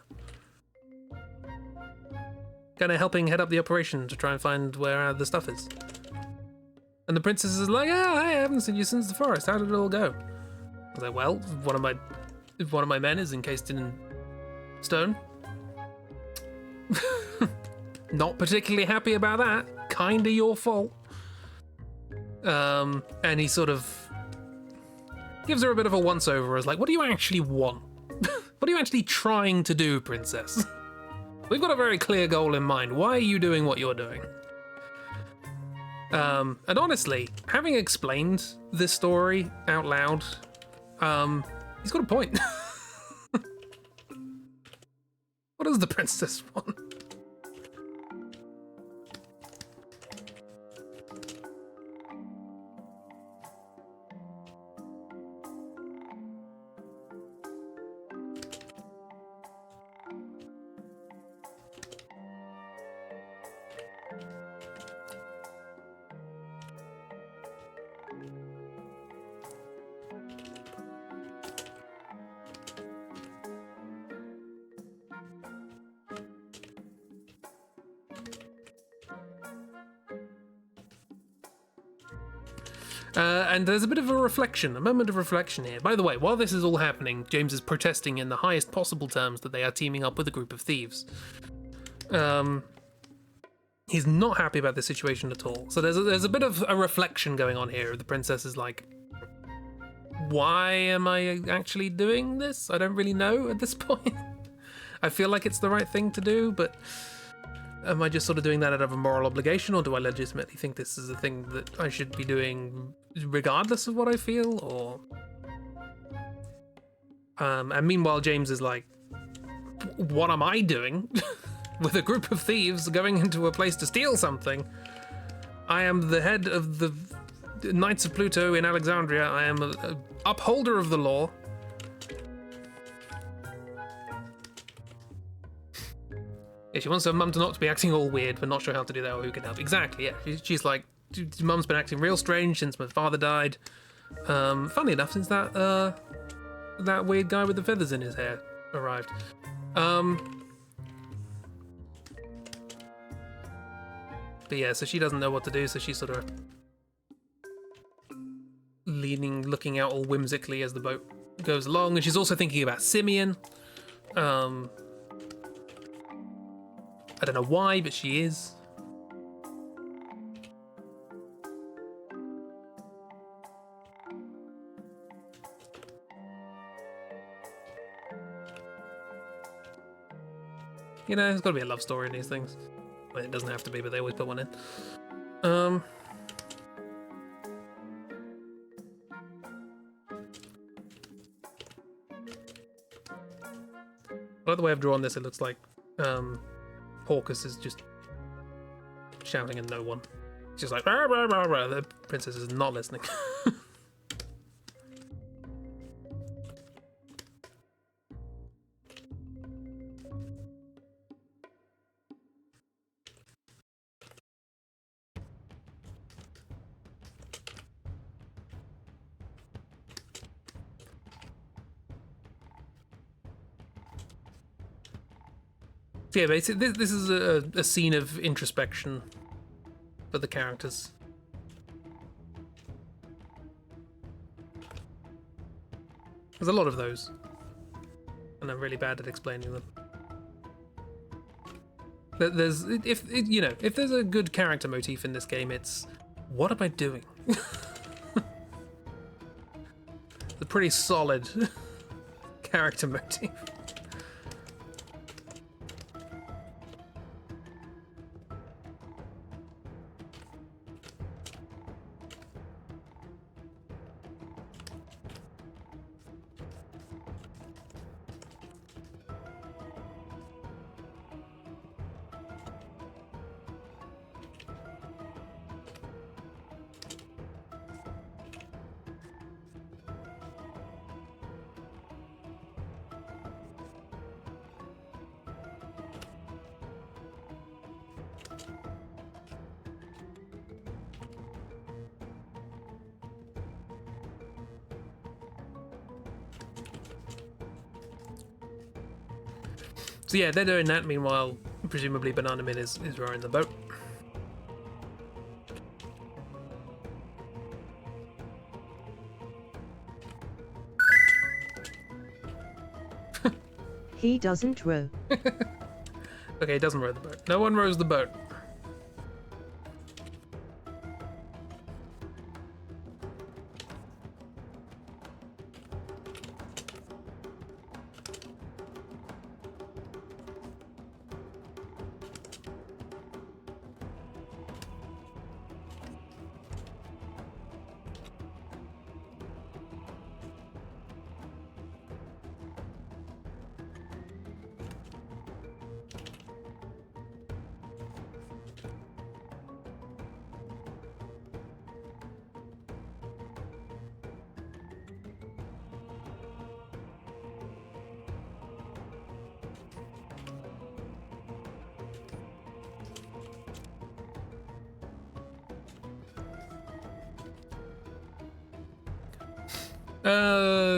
Kinda helping head up the operation to try and find where the stuff is. And the princess is like, I haven't seen you since the forest. How did it all go? I was like, well, one of my men is encased in stone. Not particularly happy about that. Kinda your fault. And he sort of gives her a bit of a once-over as like, what do you actually want? What are you actually trying to do, princess? We've got a very clear goal in mind. Why are you doing what you're doing? And honestly, having explained this story out loud, he's got a point. What does the princess want? And there's a bit of a moment of reflection here. By the way, while this is all happening, James is protesting in the highest possible terms that they are teaming up with a group of thieves. He's not happy about this situation at all. So there's a bit of a reflection going on here. The princess is like, why am I actually doing this? I don't really know at this point. I feel like it's the right thing to do, but am I just sort of doing that out of a moral obligation, or do I legitimately think this is a thing that I should be doing regardless of what I feel? Or and meanwhile, James is like, what am I doing with a group of thieves going into a place to steal something? I am the head of the Knights of Pluto in Alexandria. I am an upholder of the law. Yeah, she wants her mum to not be acting all weird, but not sure how to do that or who can help. Exactly, yeah. She's like, mum's been acting real strange since my father died. Funny enough, since that weird guy with the feathers in his hair arrived. But yeah, so she doesn't know what to do, so she's sort of looking out all whimsically as the boat goes along, and she's also thinking about Simeon. I don't know why, but she is. You know, there's got to be a love story in these things. Well, it doesn't have to be, but they always put one in. By the way I've drawn this, it looks like Porcus is just shouting at no one. It's just like, rah, rah, rah, rah. The princess is not listening. So yeah, basically, this is a scene of introspection for the characters. There's a lot of those, and I'm really bad at explaining them. If there's a good character motif in this game, it's what am I doing? It's a pretty solid character motif. So yeah, they're doing that. Meanwhile, presumably Banana Man is rowing the boat. He doesn't row. Okay, he doesn't row the boat. No one rows the boat.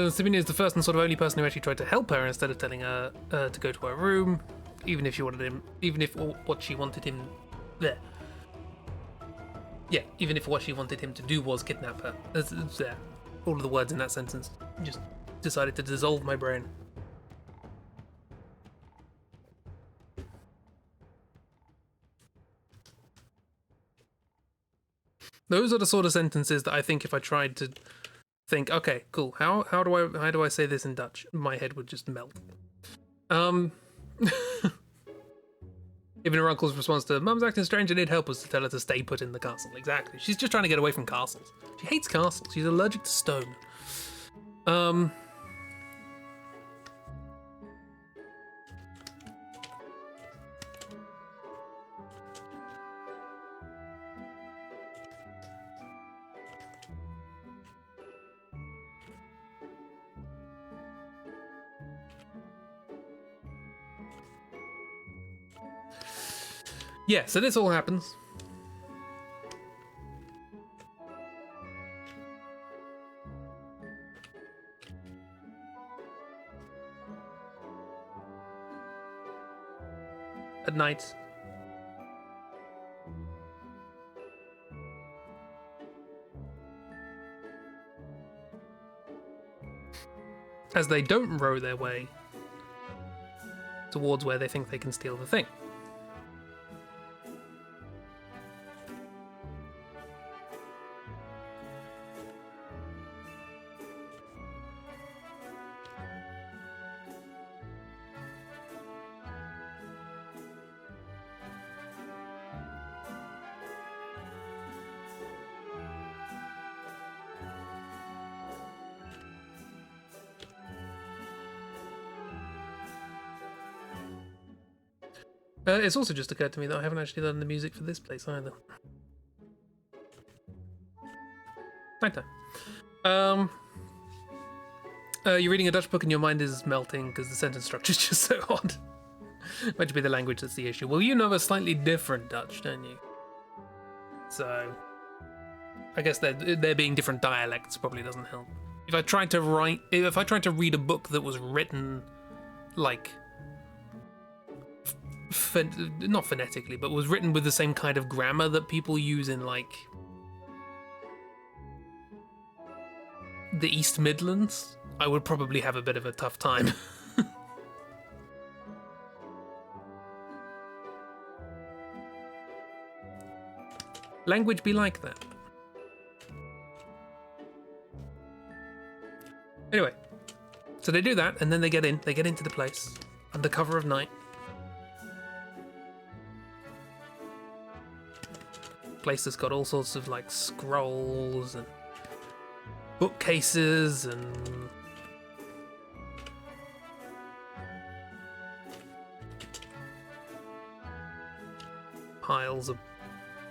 Sabina is the first and sort of only person who actually tried to help her instead of telling her to go to her room, even if what she wanted him there. Yeah, even if what she wanted him to do was kidnap her. All of the words in that sentence just decided to dissolve my brain. Those are the sort of sentences that I think if I tried to think, okay, cool, how do I say this in Dutch? My head would just melt. Even her uncle's response to Mum's acting strange and need help was to tell her to stay put in the castle. Exactly. She's just trying to get away from castles. She hates castles. She's allergic to stone. Yeah, so this all happens. At night. As they don't row their way towards where they think they can steal the thing. It's also just occurred to me that I haven't actually done the music for this place either. Nighttime. You're reading a Dutch book and your mind is melting because the sentence structure is just so odd. Might be the language that's the issue. Well, you know a slightly different Dutch, don't you? So, I guess there being different dialects probably doesn't help. If I tried to read a book that was written like not phonetically, but was written with the same kind of grammar that people use in like the East Midlands, I would probably have a bit of a tough time. Language be like that. Anyway, so they do that, and then they get into the place under cover of night. Place that's got all sorts of like scrolls and bookcases and piles of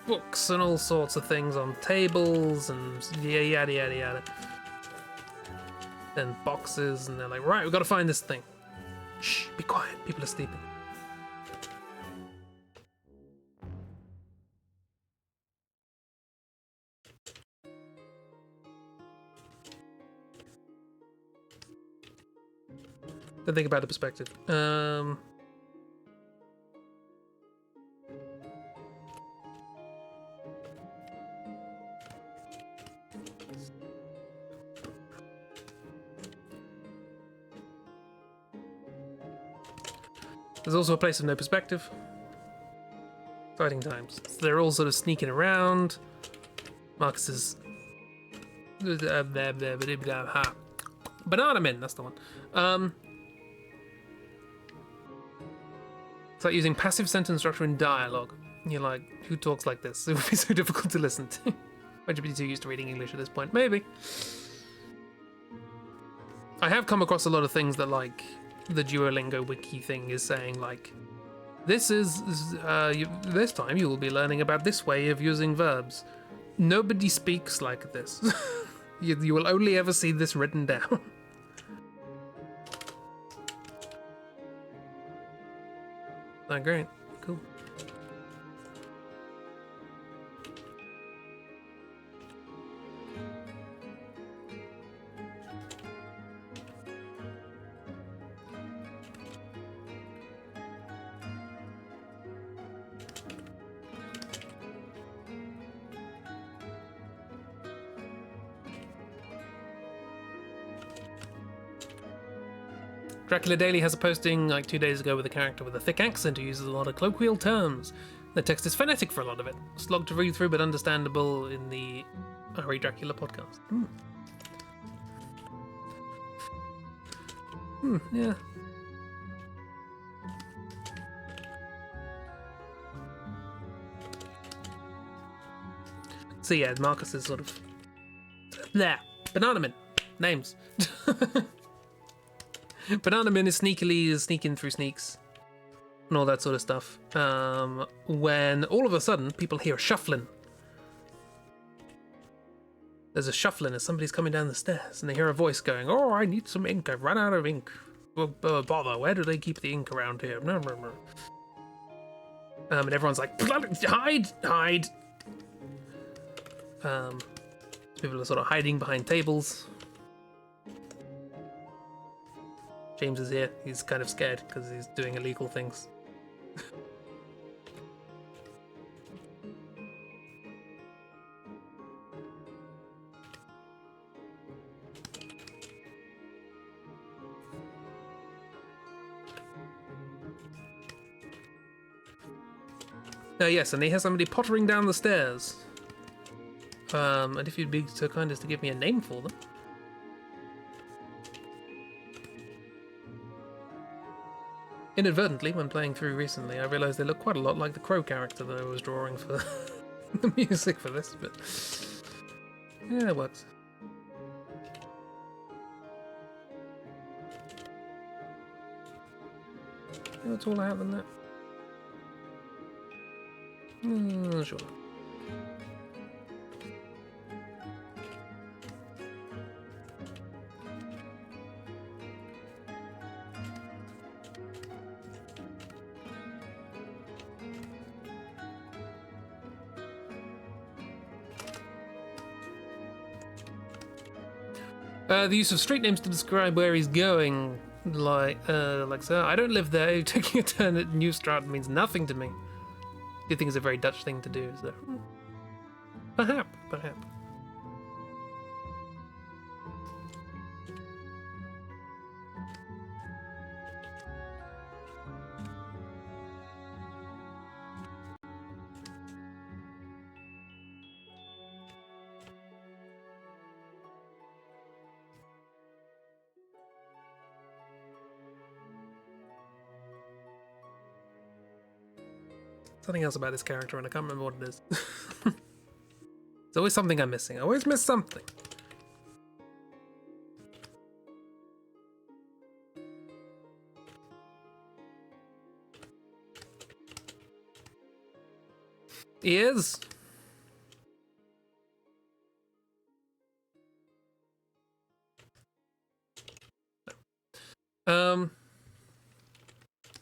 books and all sorts of things on tables and yada yada yada. Then boxes, and they're like, right, we've got to find this thing. Shh, be quiet, people are sleeping. Don't think about the perspective. There's also a place of no perspective. Exciting times. So they're all sort of sneaking around. Marcus is... Banana Man, that's the one. It's like using passive sentence structure in dialogue. You're like, who talks like this? It would be so difficult to listen to. Might you be too used to reading English at this point? Maybe. I have come across a lot of things that, like, the Duolingo wiki thing is saying, like, this time you will be learning about this way of using verbs. Nobody speaks like this. You will only ever see this written down. Oh, great. Cool. Dracula Daily has a posting like 2 days ago with a character with a thick accent who uses a lot of colloquial terms. The text is phonetic for a lot of it. Slog to read through, but understandable in the Ari Dracula podcast. Yeah. So yeah, Marcus is sort of... There. Banana Man. Names. Banana Man is sneaking through sneaks and all that sort of stuff. When all of a sudden people hear a shuffling. There's a shuffling as somebody's coming down the stairs, and they hear a voice going, "Oh, I need some ink. I've run out of ink. Bother. Where do they keep the ink around here?" And everyone's like, "Hide, hide." People are sort of hiding behind tables. James is here. He's kind of scared because he's doing illegal things. Yes, and he has somebody pottering down the stairs. And if you'd be so kind as to give me a name for them. Inadvertently, when playing through recently, I realised they look quite a lot like the Crow character that I was drawing for the music for this, but yeah, it works. You know, it's all out than that. Sure. The use of street names to describe where he's going, like so. I don't live there. Taking a turn at New Straat means nothing to me. Do you think it's a very Dutch thing to do? So, perhaps. Something else about this character, and I can't remember what it is. There's always something I'm missing. I always miss something. He is.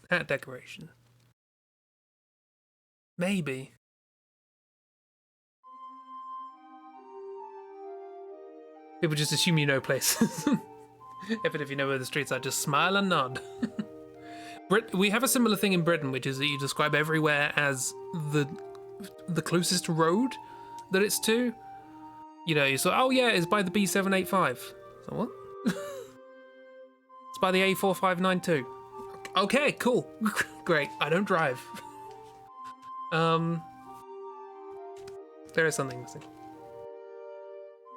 Hat decoration. Maybe. People just assume you know places. Even if you know where the streets are, just smile and nod. We have a similar thing in Britain, which is that you describe everywhere as the closest road that it's to. You know, you say, oh yeah, it's by the B785. So what? It's by the A4592. Okay, cool. Great. I don't drive. There is something missing.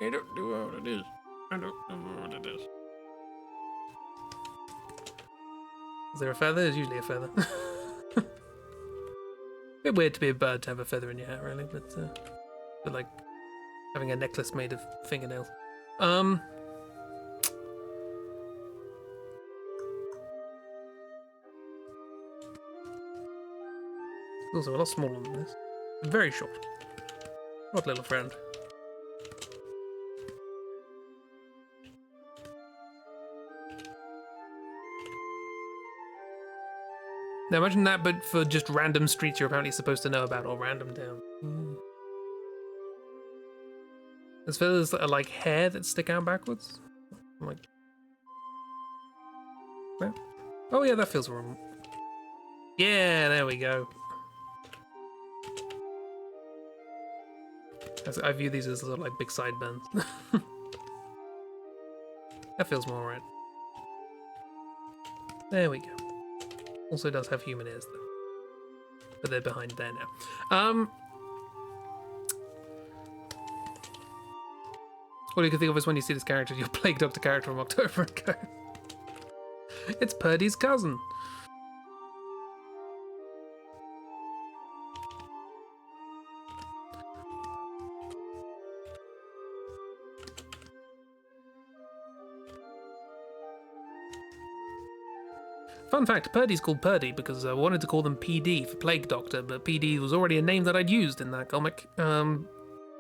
I don't know what it is. I don't know what it is. Is there a feather? There's usually a feather. Bit weird to be a bird to have a feather in your hat, really, but like having a necklace made of fingernails. It's also a lot smaller than this. Very short. What little friend? Now imagine that, but for just random streets you're apparently supposed to know about, or random town. There's feathers that are like hair that stick out backwards. I'm like, where? Oh yeah, that feels wrong. Yeah, there we go. I view these as sort of like big sideburns. That feels more right. There we go. Also does have human ears though, but they're behind there now. All you can think of is when you see this character, your Plague Doctor character from October ago. It's Preddy's cousin. Fun fact, Preddy's called Preddy because I wanted to call them PD for Plague Doctor, but PD was already a name that I'd used in that comic,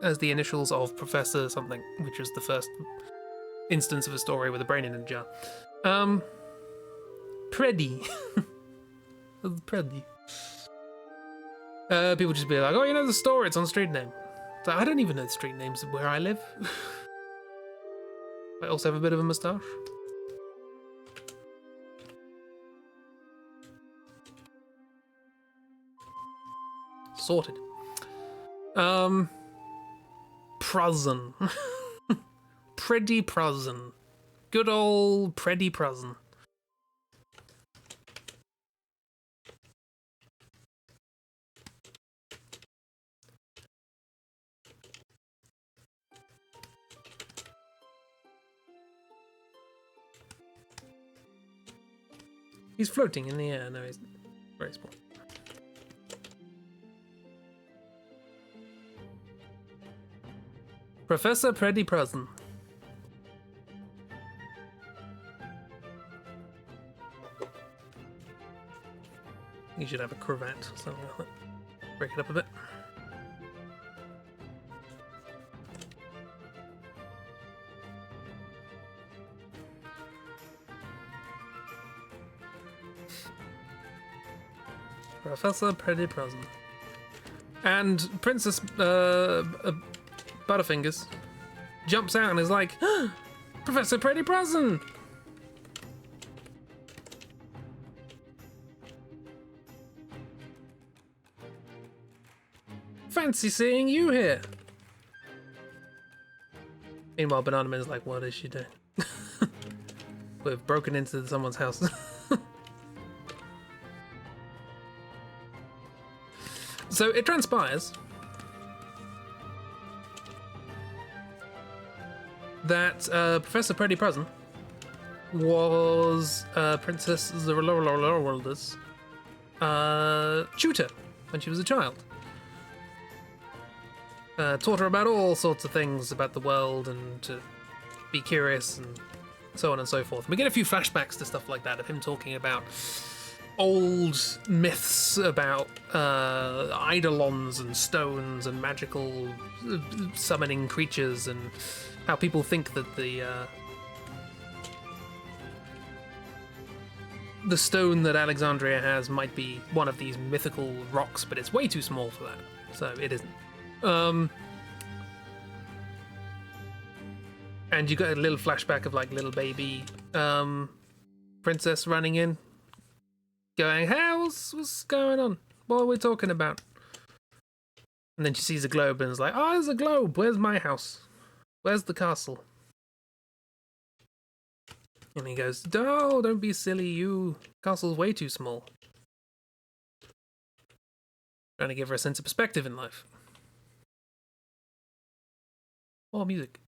as the initials of Professor something, which was the first instance of a story with a brain in a jar. Preddy. Preddy. People just be like, oh, you know the store, it's on the street name. So I don't even know the street names of where I live. I also have a bit of a moustache. Sorted. Prousin. Preddy Prousin. Good old Preddy Prousin. He's floating in the air. No, he's very small. Professor Preddy Prousin. He should have a cravat or something like that. Break it up a bit. Professor Preddy Prousin. And Princess Butterfingers jumps out and is like, Professor Preddy Prousin! Fancy seeing you here. Meanwhile, Banana Man's like, what is she doing? We've broken into someone's house. So it transpires that Professor Preddy Prousin was Princess Zerolorolorolder's tutor when she was a child. Taught her about all sorts of things about the world and to be curious and so on and so forth. We get a few flashbacks to stuff like that of him talking about old myths about eidolons and stones and magical summoning creatures and how people think that the stone that Alexandria has might be one of these mythical rocks, but it's way too small for that, so it isn't. And you got a little flashback of like little baby princess running in, going, "Hey, what's going on? What are we talking about?" And then she sees a globe and is like, "Oh, there's a globe. Where's my house? Where's the castle?" And he goes, "Oh, don't be silly. Castle's way too small." Trying to give her a sense of perspective in life. More music.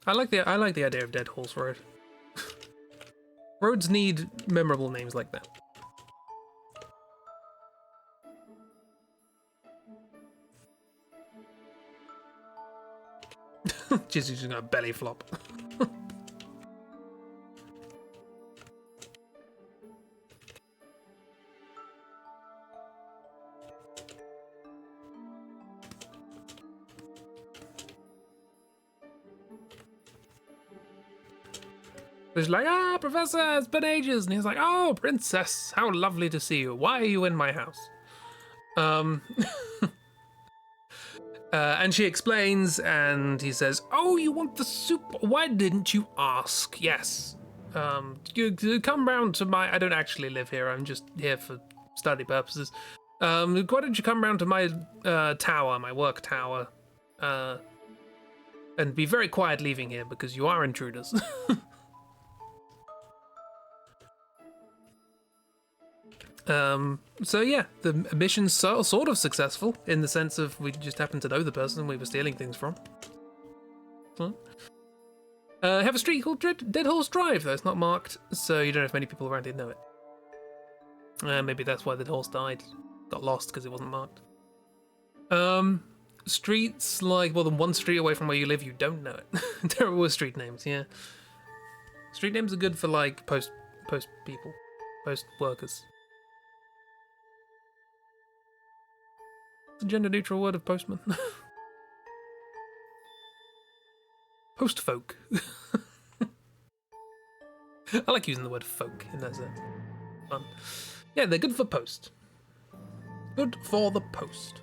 I like the idea of Dead Horse Road. Roads need memorable names like that. Just using a belly flop. She's like, Professor, it's been ages. And he's like, oh, Princess, how lovely to see you. Why are you in my house? And she explains, and he says, oh, you want the soup? Why didn't you ask? Yes. You come round to my... I don't actually live here. I'm just here for study purposes. Why don't you come round to my tower, my work tower, and be very quiet leaving here, because you are intruders. So yeah, the mission's sort of successful in the sense of we just happen to know the person we were stealing things from. Have a street called Dead Horse Drive, though it's not marked, so you don't know if many people around here know it. Maybe that's why the horse got lost because it wasn't marked. Streets like more than one street away from where you live, you don't know it. Terrible with street names, yeah. Street names are good for like post people, post workers. The gender neutral word of postman. Post folk. I like using the word folk in that sense. Fun. Yeah, they're good for post. Good for the post.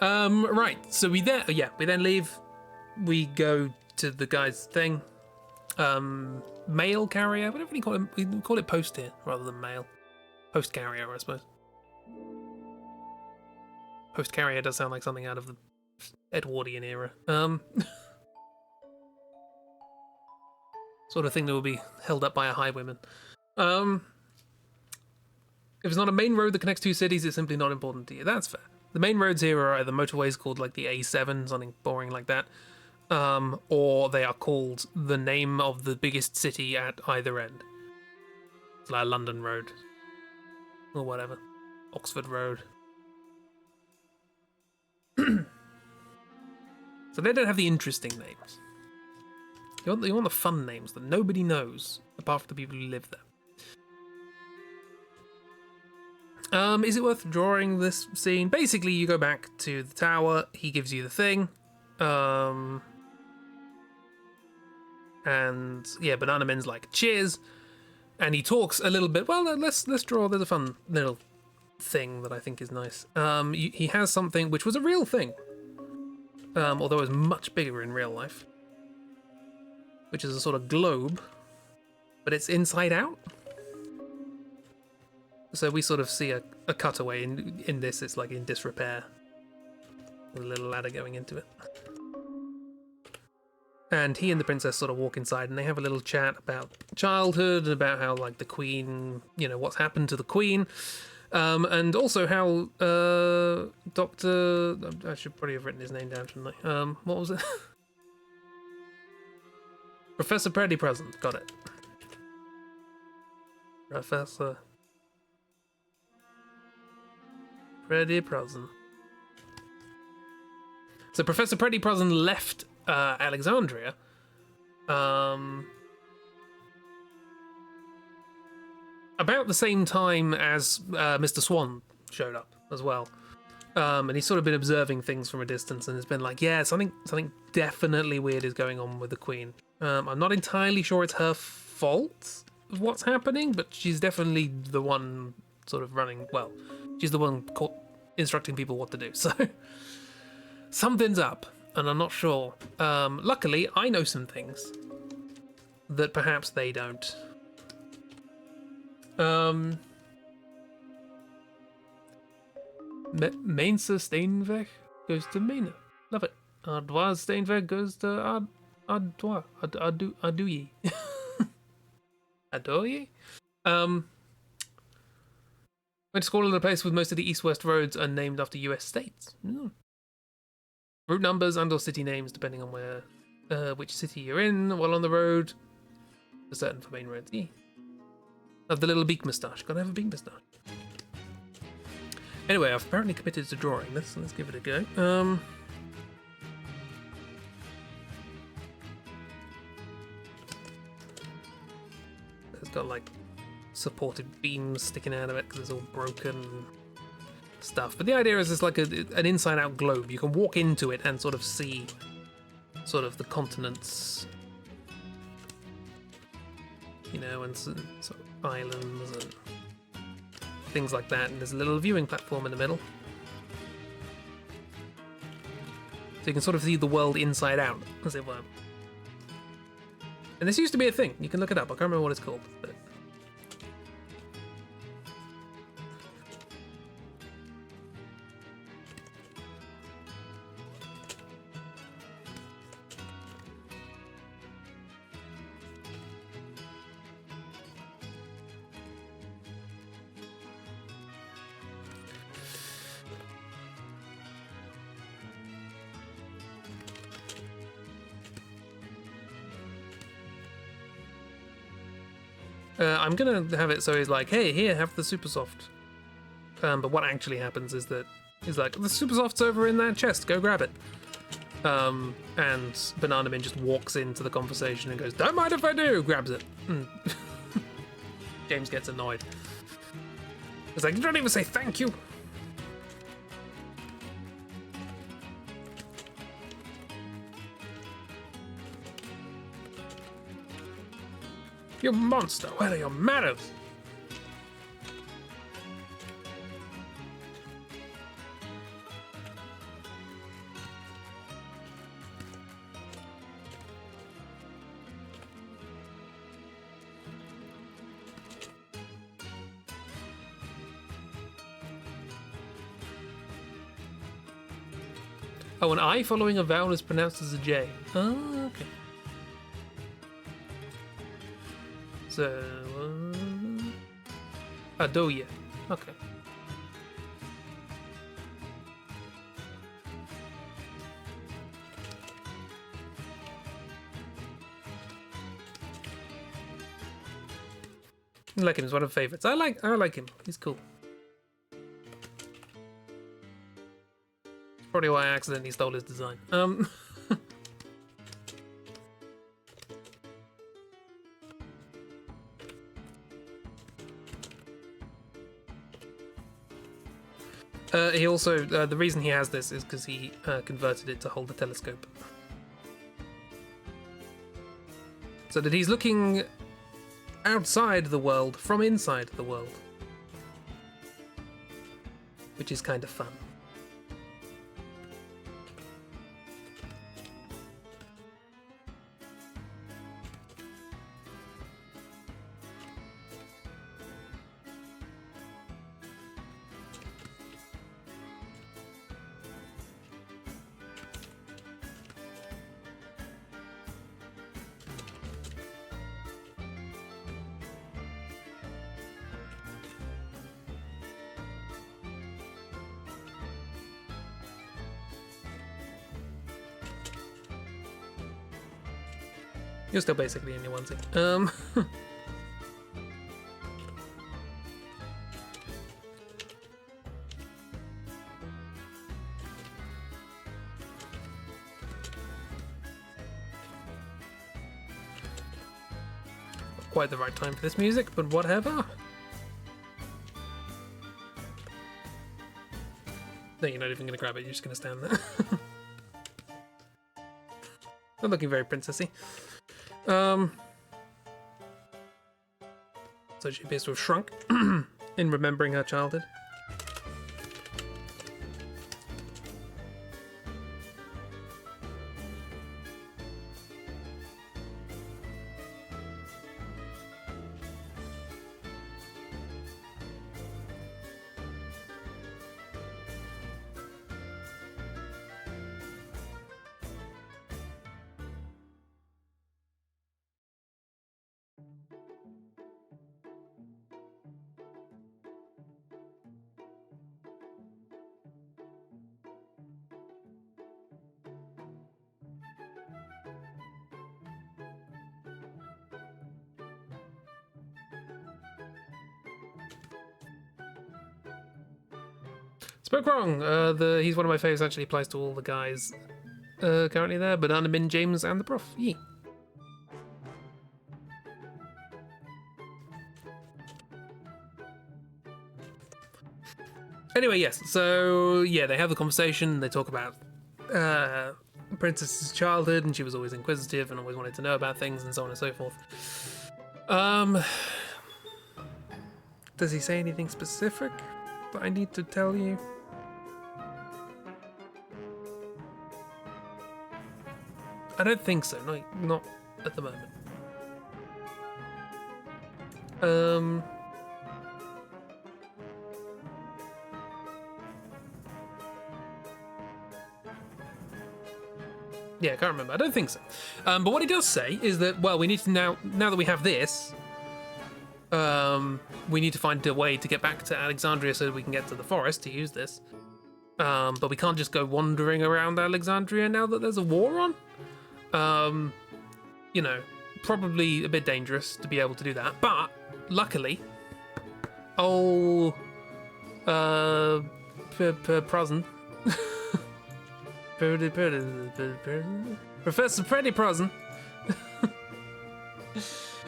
Right, so we then leave. We go to the guy's thing. Mail carrier, whatever you call it. We call it post here rather than mail. Post carrier, I suppose. Post carrier does sound like something out of the Edwardian era. Sort of thing that will be held up by a highwayman. If it's not a main road that connects two cities, it's simply not important to you. That's fair. The main roads here are either motorways called like the A7, something boring like that, or they are called the name of the biggest city at either end. It's like London Road. Or whatever. Oxford Road. So they don't have the interesting names. You want the fun names that nobody knows apart from the people who live Is it worth drawing this scene? Basically, you go back to the tower. He gives you the thing. And yeah, Banana Man's like, cheers. And he talks a little bit. Well, let's draw. There's a fun little thing that I think is nice. He has something which was a real thing. Although it was much bigger in real life. Which is a sort of globe. But it's inside out. So we sort of see a cutaway in this. It's like in disrepair. With a little ladder going into it. And he and the princess sort of walk inside and they have a little chat about childhood and about how, like, the queen, you know, what's happened to the queen. And also how Dr. I should probably have written his name down, shouldn't I? What was it? Professor Preddy present. Got it. Professor Preddy Prousin. So Professor Preddy Prousin left Alexandria. About the same time as Mr. Swan showed up as well. And he's sort of been observing things from a distance and has been like, yeah, something definitely weird is going on with the Queen. I'm not entirely sure it's her fault of what's happening, but she's definitely the one sort of running, well, she's the one instructing people what to do. So something's up, and I'm not sure. Luckily, I know some things that perhaps they don't. Mainse Steenweg goes to Maine. Love it. Ardois Steenweg goes to Ardois. Adouye. Adouye? Went to school in a place with most of the east-west roads are named after US states. Route numbers and/or city names, depending on where, which city you're in while on the road. For certain for main roads. Have the little beak moustache. Gotta have a beak moustache. Anyway, I've apparently committed to drawing this, so let's give it a go. It's got like supported beams sticking out of it because it's all broken stuff. But the idea is it's like an inside-out globe. You can walk into it and sort of see sort of the continents, you know, and sort of islands and things like that. And there's a little viewing platform in the middle. So you can sort of see the world inside out, as it were. And this used to be a thing. You can look it up. I can't remember what it's called. But I'm gonna have it so he's like, hey, here, have the super soft. But what actually happens is that he's like, the super soft's over in that chest, go grab it. And Banana Man just walks into the conversation and goes, don't mind if I do, grabs it. James gets annoyed. He's like, you don't even say thank you. You monster, where are your manners? Oh, an I following a vowel is pronounced as a J. Oh, okay. So, Adoya. Okay. I like him. He's one of my favorites. I like him. He's cool. Probably why I accidentally stole his design. He also, the reason he has this is because he converted it to hold a telescope. So that he's looking outside the world from inside the world. Which is kind of fun. You're still basically in your onesie. Not quite the right time for this music, but whatever. No, you're not even going to grab it, you're just going to stand there. Not looking very princessy. So she appears to have shrunk in remembering her childhood. Spoke wrong. He's one of my faves. Actually applies to all the guys currently there, but Min, James, and the Prof. Yee. Anyway, yes. So yeah, they have the conversation. They talk about Princess's childhood, and she was always inquisitive and always wanted to know about things, and so on and so forth. Does he say anything specific that I need to tell you? I don't think so. No, not at the moment. Yeah, I can't remember. I don't think so. But what he does say is that, well, we need to now that we have this, we need to find a way to get back to Alexandria so that we can get to the forest to use this. But we can't just go wandering around Alexandria now that there's a war on. You know, probably a bit dangerous to be able to do that. But luckily, Prousin, Professor Preddy Prousin.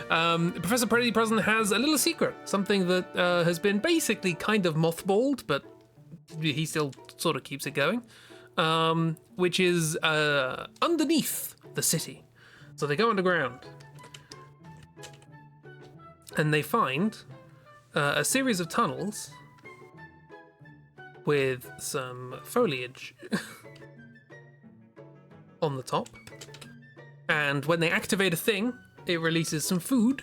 Professor Preddy Prousin has a little secret, something that has been basically kind of mothballed, but he still sort of keeps it going, which is underneath the city. So they go underground and they find a series of tunnels with some foliage on the top, and when they activate a thing, it releases some food.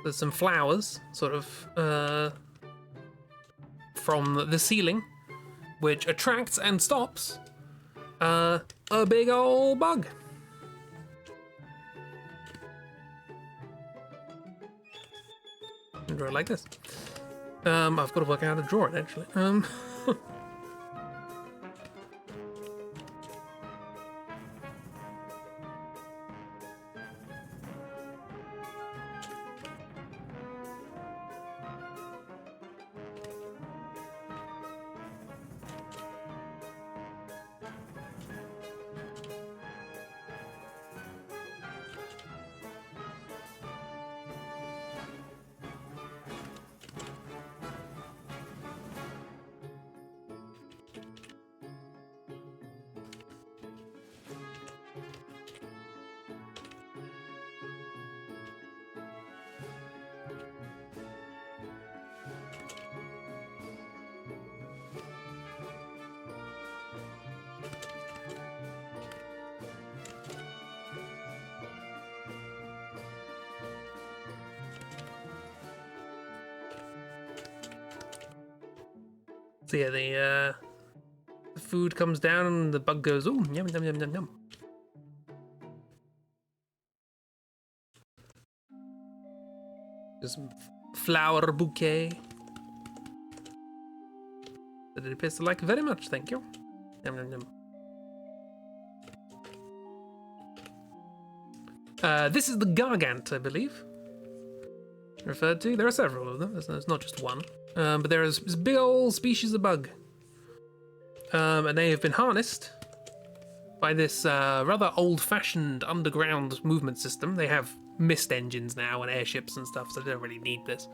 There's some flowers sort of from the ceiling, which attracts and stops a big old bug. Draw it like this. I've got to work out how to draw it actually. So yeah, the food comes down and the bug goes, ooh, yum, yum, yum, yum, yum. Just flower bouquet. That it appears to like very much, thank you. Yum, yum, yum. This is the Gargant, I believe. Referred to. There are several of them. There's not just one. But there is this big old species of bug. And they have been harnessed by this rather old-fashioned underground movement system. They have mist engines now and airships and stuff, so they don't really need this.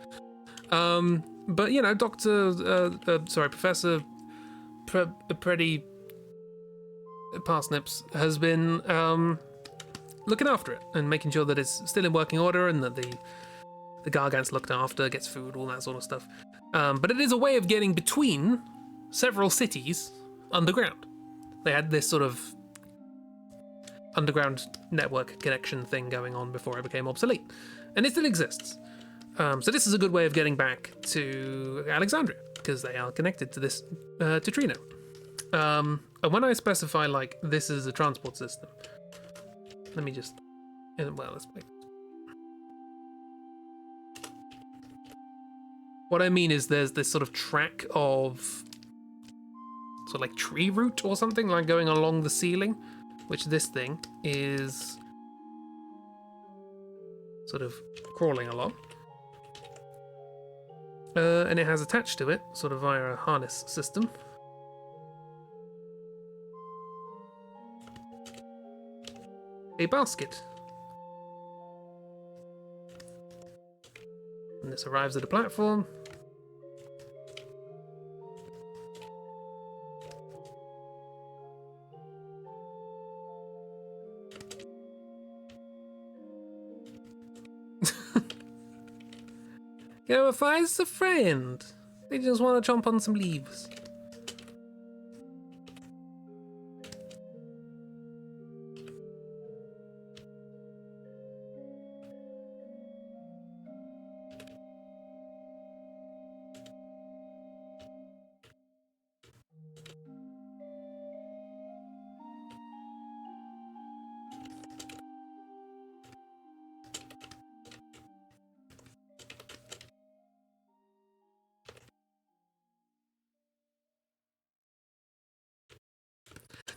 But you know, Professor Preddy Parsnips has been looking after it and making sure that it's still in working order and that the Gargant's looked after, gets food, all that sort of stuff. But it is a way of getting between several cities underground. They had this sort of underground network connection thing going on before it became obsolete. And it still exists. So this is a good way of getting back to Alexandria, because they are connected to this, to Trino. And when I specify, like, this is a transport system, let me just, well, let's make. What I mean is there's this sort of track of, sort of like tree root or something, like going along the ceiling, which this thing is sort of crawling along. And it has attached to it, sort of via a harness system, a basket. And this arrives at a platform. You know, if I's a friend, they just want to chomp on some leaves.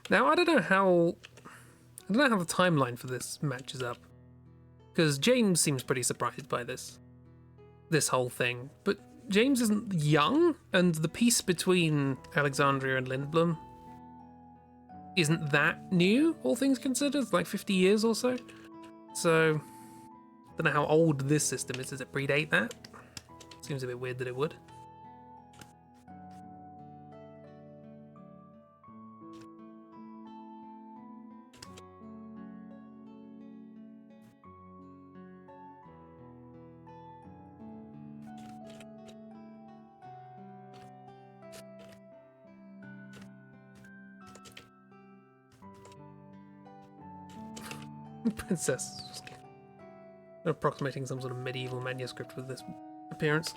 Now, I don't know how the timeline for this matches up, because James seems pretty surprised by this whole thing. But James isn't young, and the peace between Alexandria and Lindblom isn't that new, all things considered. It's like 50 years or so. So, I don't know how old this system is. Does it predate that? Seems a bit weird that it would. Princess. Approximating some sort of medieval manuscript with this appearance.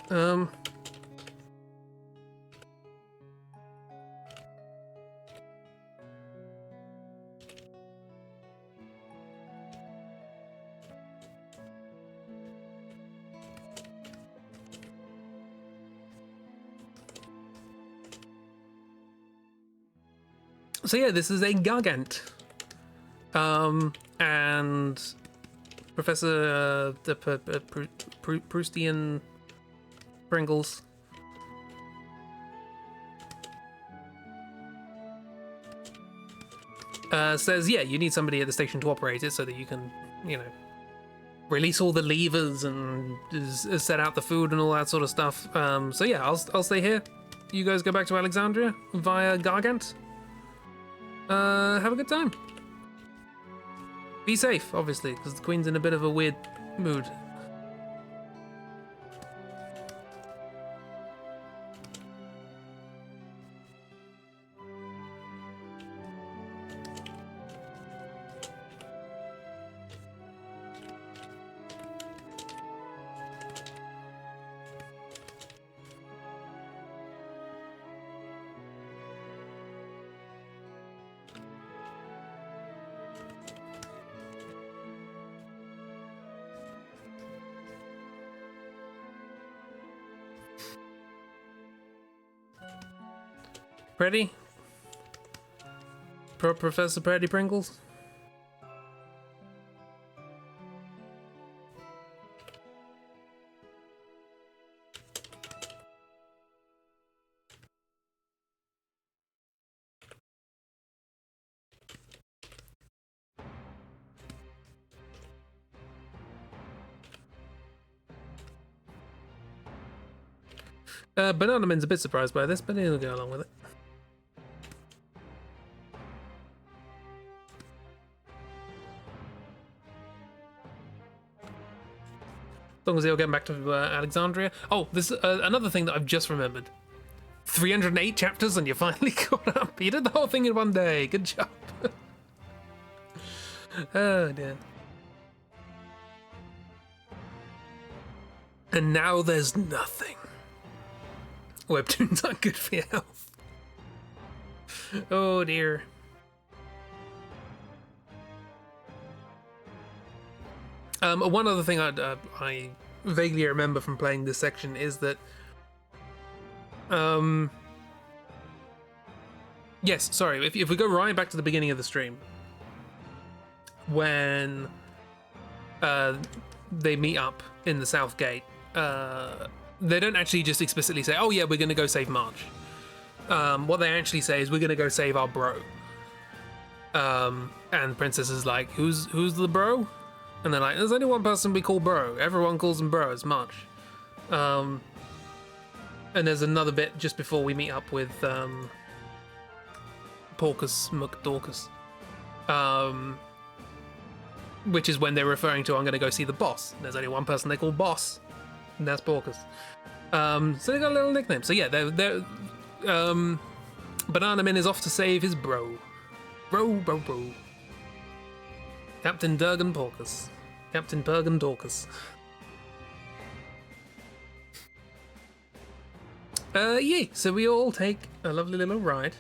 So yeah, this is a Gargant. And Professor Proustian Pringles says, yeah, you need somebody at the station to operate it so that you can, you know, release all the levers and set out the food and all that sort of stuff. So yeah, I'll stay here. You guys go back to Alexandria via Gargant. Have a good time. Be safe, obviously, because the Queen's in a bit of a weird mood. Preddy? Professor Preddy Pringles? Banana Man's a bit surprised by this, but he'll go along with it. As long as he'll get back to Alexandria. Oh, this another thing that I've just remembered. 308 chapters and you finally caught up. You did the whole thing in one day. Good job. Oh, dear. And now there's nothing. Webtoons aren't good for your health. Oh dear. One other thing I vaguely remember from playing this section is that yes, sorry, if we go right back to the beginning of the stream, when they meet up in the South Gate, they don't actually just explicitly say, oh yeah, we're going to go save March. What they actually say is, we're going to go save our bro. And Princess is like, who's the bro? And they're like, there's only one person we call bro. Everyone calls him bro. It's March. And there's another bit just before we meet up with Porcus McDorcus. Which is when they're referring to, I'm going to go see the boss. There's only one person they call boss. And that's Porcus. So they got a little nickname. So yeah, they're Banana Man is off to save his bro. Bro. Captain Durgan Porcus. Captain Durgan Dorcas. Yeah, so we all take a lovely little ride.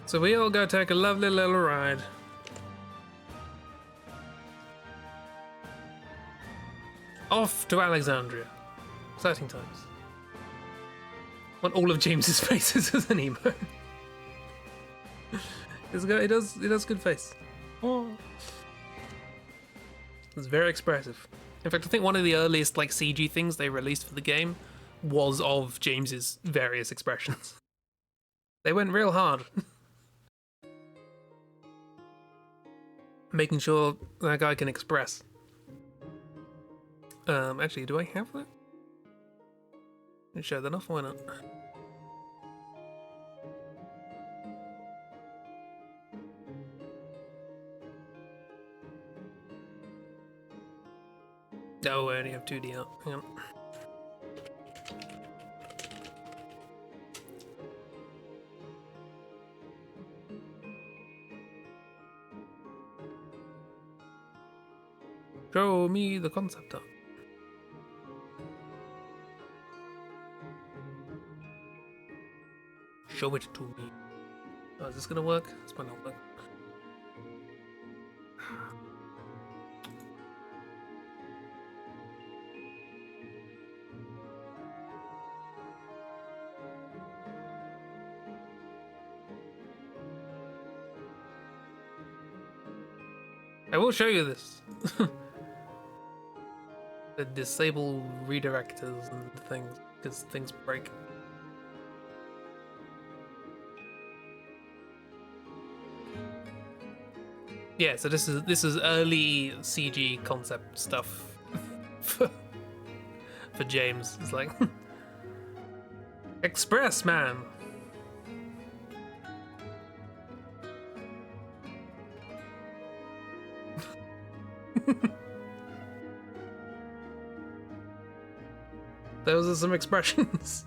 So we all go take a lovely little ride. Off to Alexandria. Exciting times. Want all of James's faces as an emo. He does good face. Oh. It's very expressive. In fact, I think one of the earliest CG things they released for the game was of James's various expressions. They went real hard. Making sure that guy can express. Actually, do I have that? Show that off, why not? Oh, I only have 2D out. Hang on. Show me the concept art. Show it to me. Oh, is this gonna work? This might not work. I will show you this. The disable redirectors and things, because things break. Yeah, so this is early CG concept stuff for James. It's like Express Man. Those are some expressions.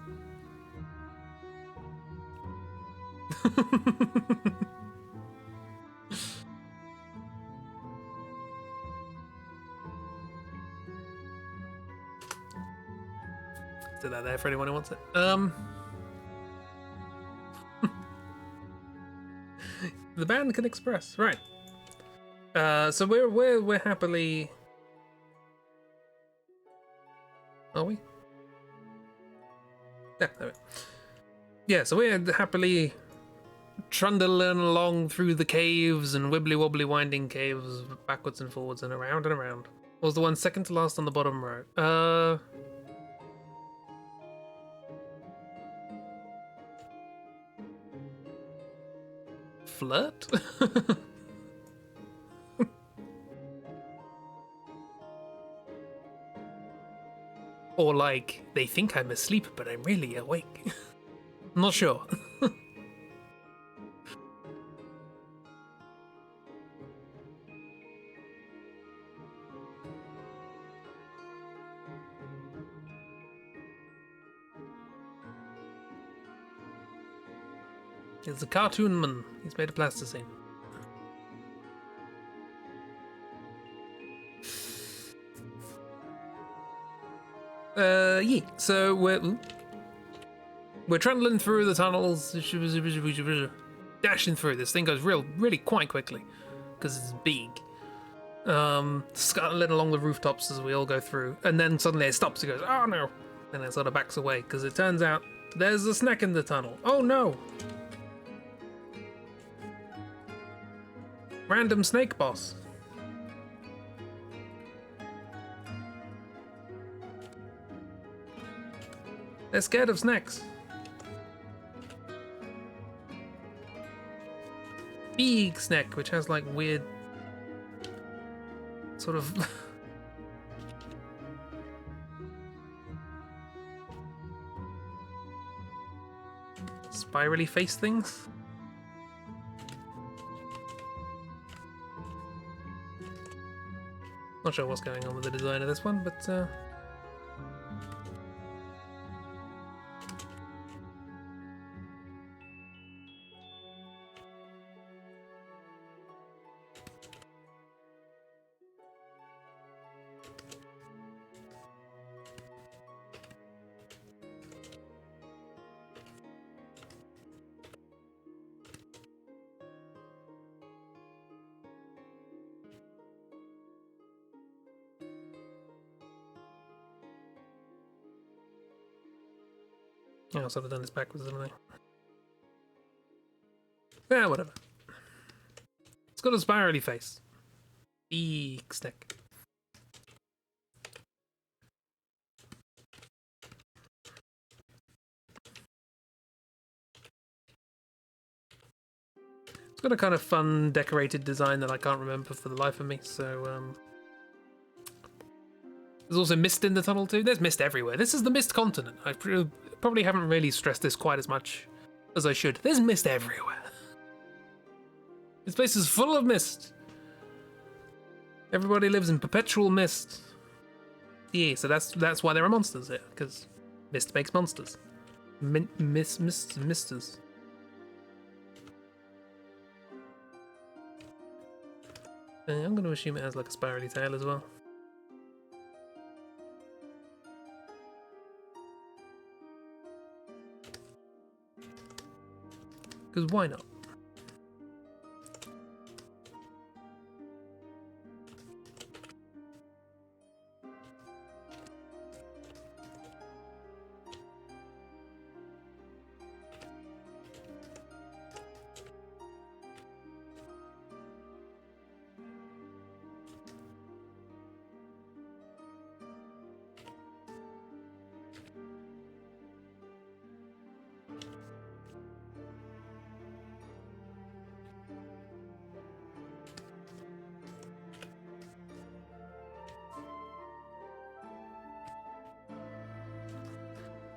Do that there for anyone who wants it. The band can express, right? So we're happily. Are we? Yeah, there we go. Yeah, so we're happily trundling along through the caves and wibbly wobbly winding caves, backwards and forwards and around and around. What was the one second to last on the bottom row? Flirt? Or like, they think I'm asleep, but I'm really awake. I'm not sure. It's a cartoon man. He's made of plasticine. Yeah. So we're trundling through the tunnels, dashing through. This thing goes really quite quickly because it's big. Scuttling along the rooftops as we all go through, and then suddenly it stops. It goes, "Oh no!" and it sort of backs away because it turns out there's a snack in the tunnel. Oh no! Random snake boss. They're scared of snakes. Big snake, which has like weird sort of spirally face things. Not sure what's going on with the design of this one, but yeah, I've sort of done this backwards, haven't I? Yeah, whatever. It's got a spirally face. Big snake. It's got a kind of fun, decorated design that I can't remember for the life of me, so, There's also mist in the tunnel too. There's mist everywhere. This is the mist continent. I probably haven't really stressed this quite as much as I should. There's mist everywhere. This place is full of mist. Everybody lives in perpetual mist. Yeah, so that's why there are monsters here, because mist makes monsters. Misters. I'm going to assume it has like a spirally tail as well. Because why not?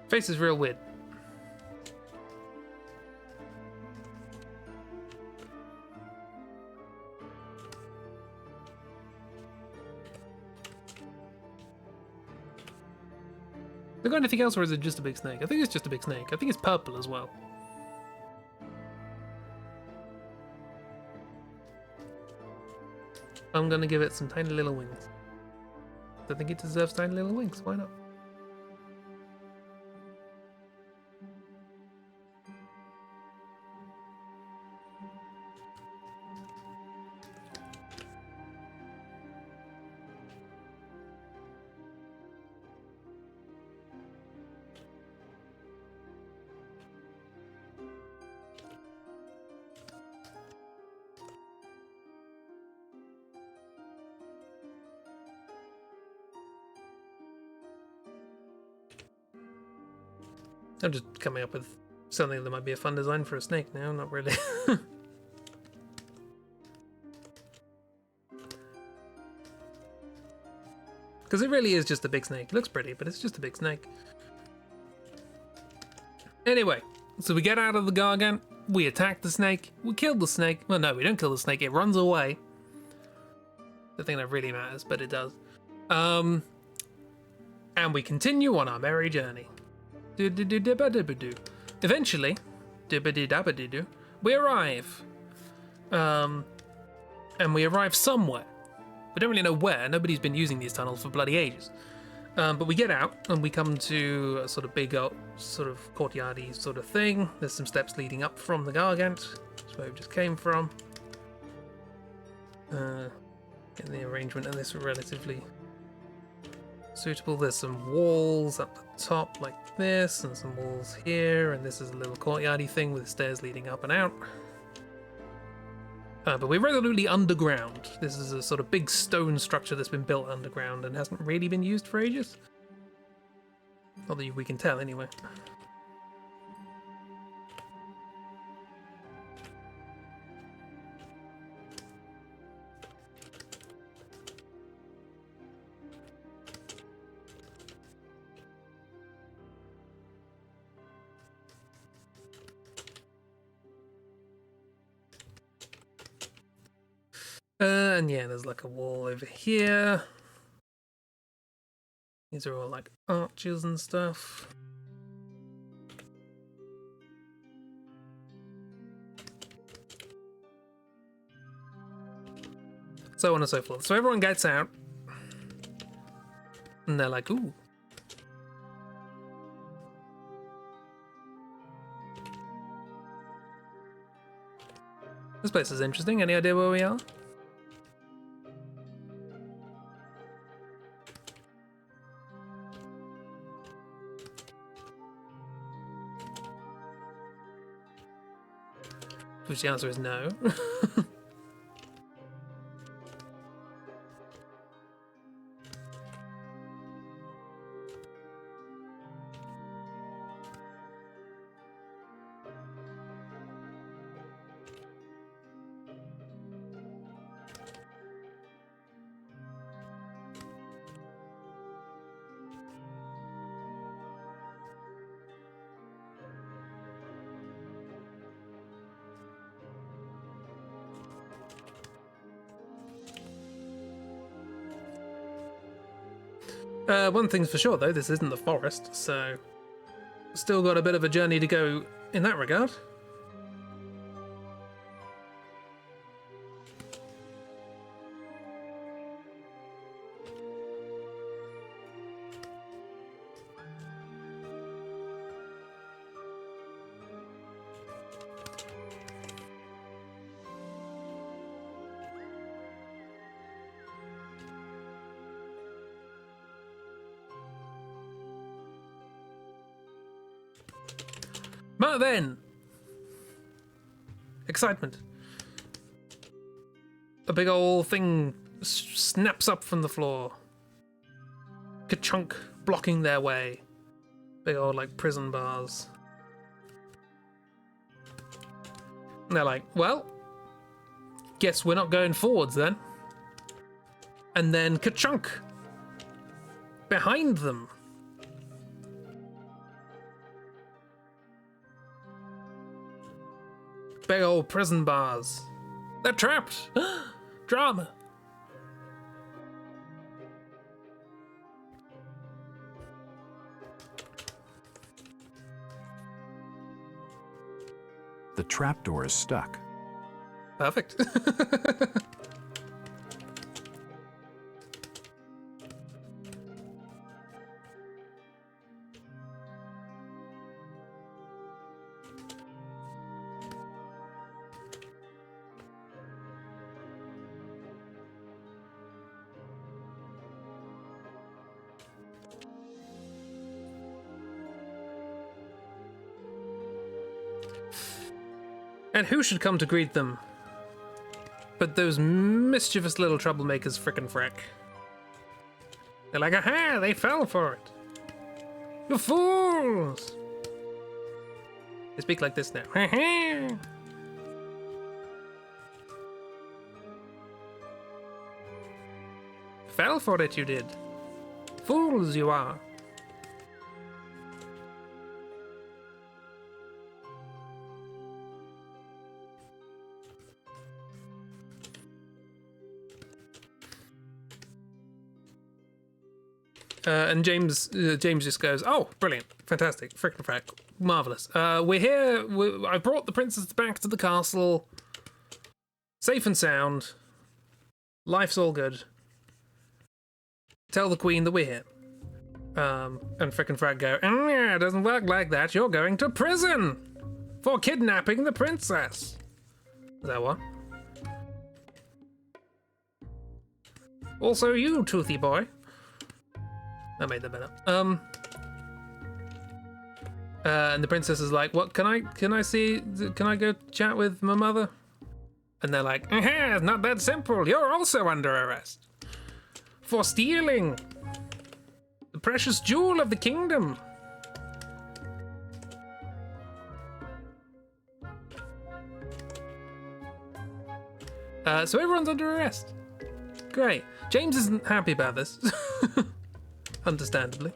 Face is real weird. there got anything else, or is it just a big snake? I think it's just a big snake. I think it's purple as well. I'm gonna give it some tiny little wings. I think it deserves tiny little wings. Why not? I'm just coming up with something that might be a fun design for a snake now, not really. Because it really is just a big snake. It looks pretty, but it's just a big snake. Anyway, so we get out of the gargant, we attack the snake, we kill the snake. Well, no, we don't kill the snake, it runs away. The thing that really matters, but it does. And we continue on our merry journey. Eventually, we arrive. And we arrive somewhere. We don't really know where. Nobody's been using these tunnels for bloody ages. But we get out and we come to a sort of big, sort of courtyardy sort of thing. There's some steps leading up from the gargant. That's where we just came from. Getting the arrangement of this relatively suitable. There's some walls up the top like this, and some walls here, and this is a little courtyardy thing with stairs leading up and out. But we're resolutely underground. This is a sort of big stone structure that's been built underground and hasn't really been used for ages. Not that we can tell, anyway. And yeah, there's like a wall over here. These are all like arches and stuff. So on and so forth. So everyone gets out. And they're like, ooh. This place is interesting. Any idea where we are? Which the answer is no. One thing's for sure, though, this isn't the forest, so still got a bit of a journey to go in that regard. But then, excitement. A big old thing snaps up from the floor. Ka-chunk, blocking their way. Big old, like, prison bars. And they're like, well, guess we're not going forwards then. And then ka-chunk. Behind them. Big old prison bars. They're trapped. Drama. The trapdoor is stuck. Perfect. And who should come to greet them but those mischievous little troublemakers, frickin' frack. They're like, aha, they fell for it. You fools! They speak like this now. Fell for it, you did. Fools you are. And James just goes, oh, brilliant, fantastic, frickin' frack, marvelous. We're here. I brought the princess back to the castle, safe and sound. Life's all good. Tell the queen that we're here. And frickin' frack go, yeah, it doesn't work like that. You're going to prison for kidnapping the princess. Is that what? Also, you, toothy boy. I made that better. And the princess is like, "What? Can I go chat with my mother?" And they're like, it's not that simple. You're also under arrest for stealing the precious jewel of the kingdom. So everyone's under arrest. Great. James isn't happy about this. Understandably.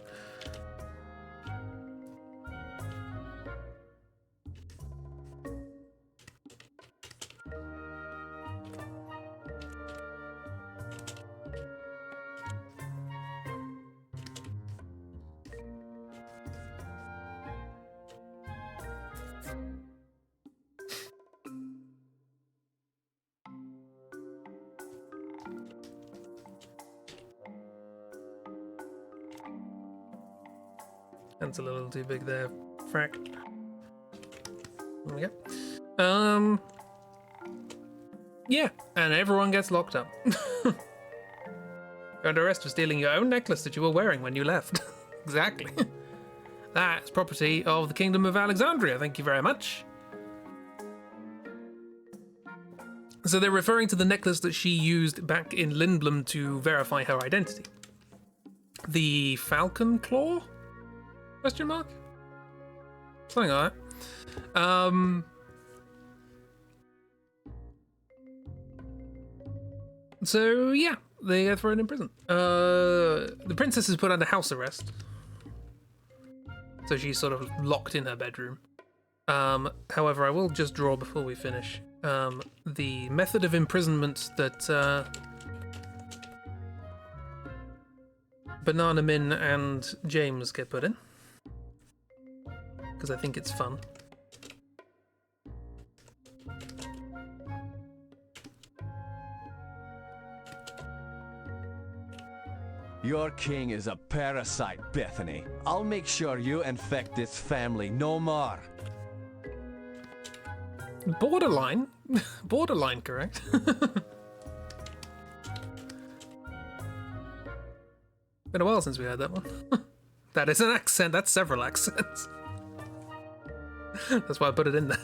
That's a little too big there, frack. There we go. Yeah, and everyone gets locked up. You're under arrest for stealing your own necklace that you were wearing when you left. Exactly. That's property of the Kingdom of Alexandria, thank you very much. So they're referring to the necklace that she used back in Lindblom to verify her identity. The Falcon Claw? Question mark? Something like that. So yeah, they get thrown in prison. The princess is put under house arrest. So she's sort of locked in her bedroom. However, I will just draw before we finish. The method of imprisonment that Banana Min and James get put in. Because I think it's fun. Your king is a parasite, Bethany. I'll make sure you infect this family no more. Borderline. Borderline correct. Been a while since we heard that one. That is an accent. That's several accents. That's why I put it in there.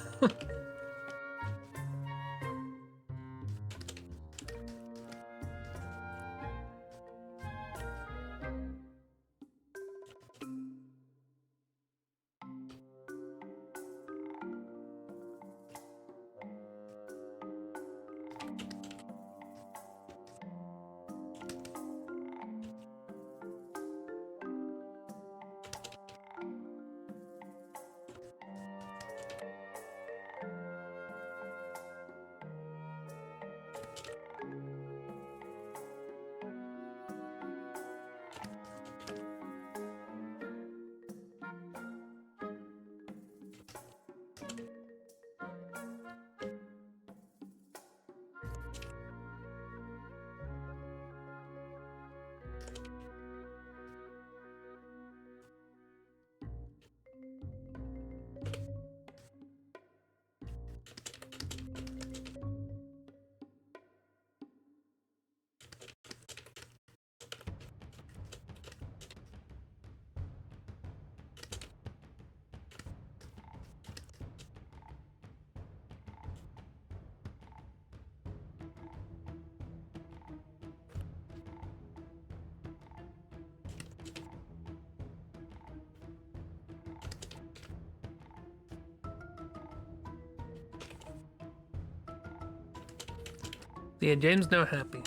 Yeah, James no happy.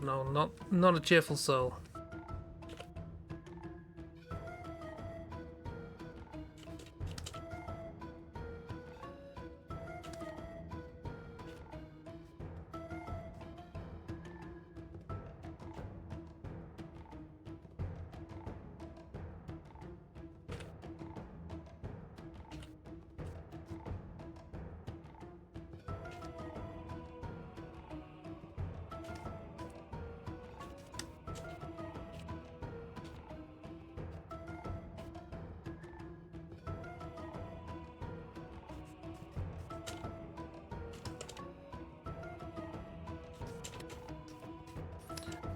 No, not a cheerful soul.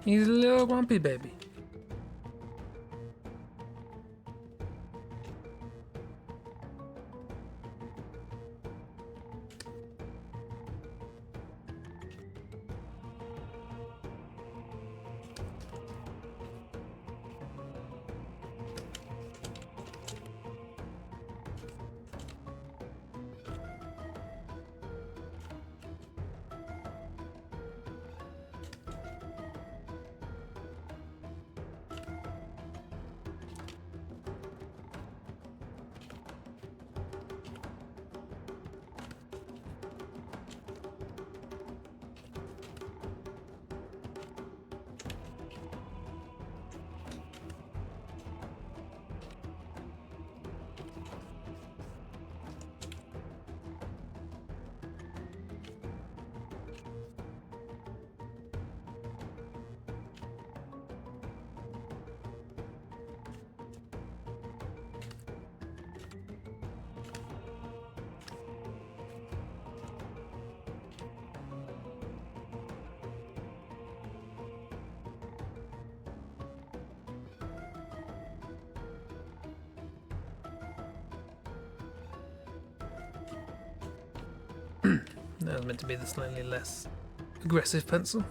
He's a little grumpy baby. That was meant to be the slightly less aggressive pencil.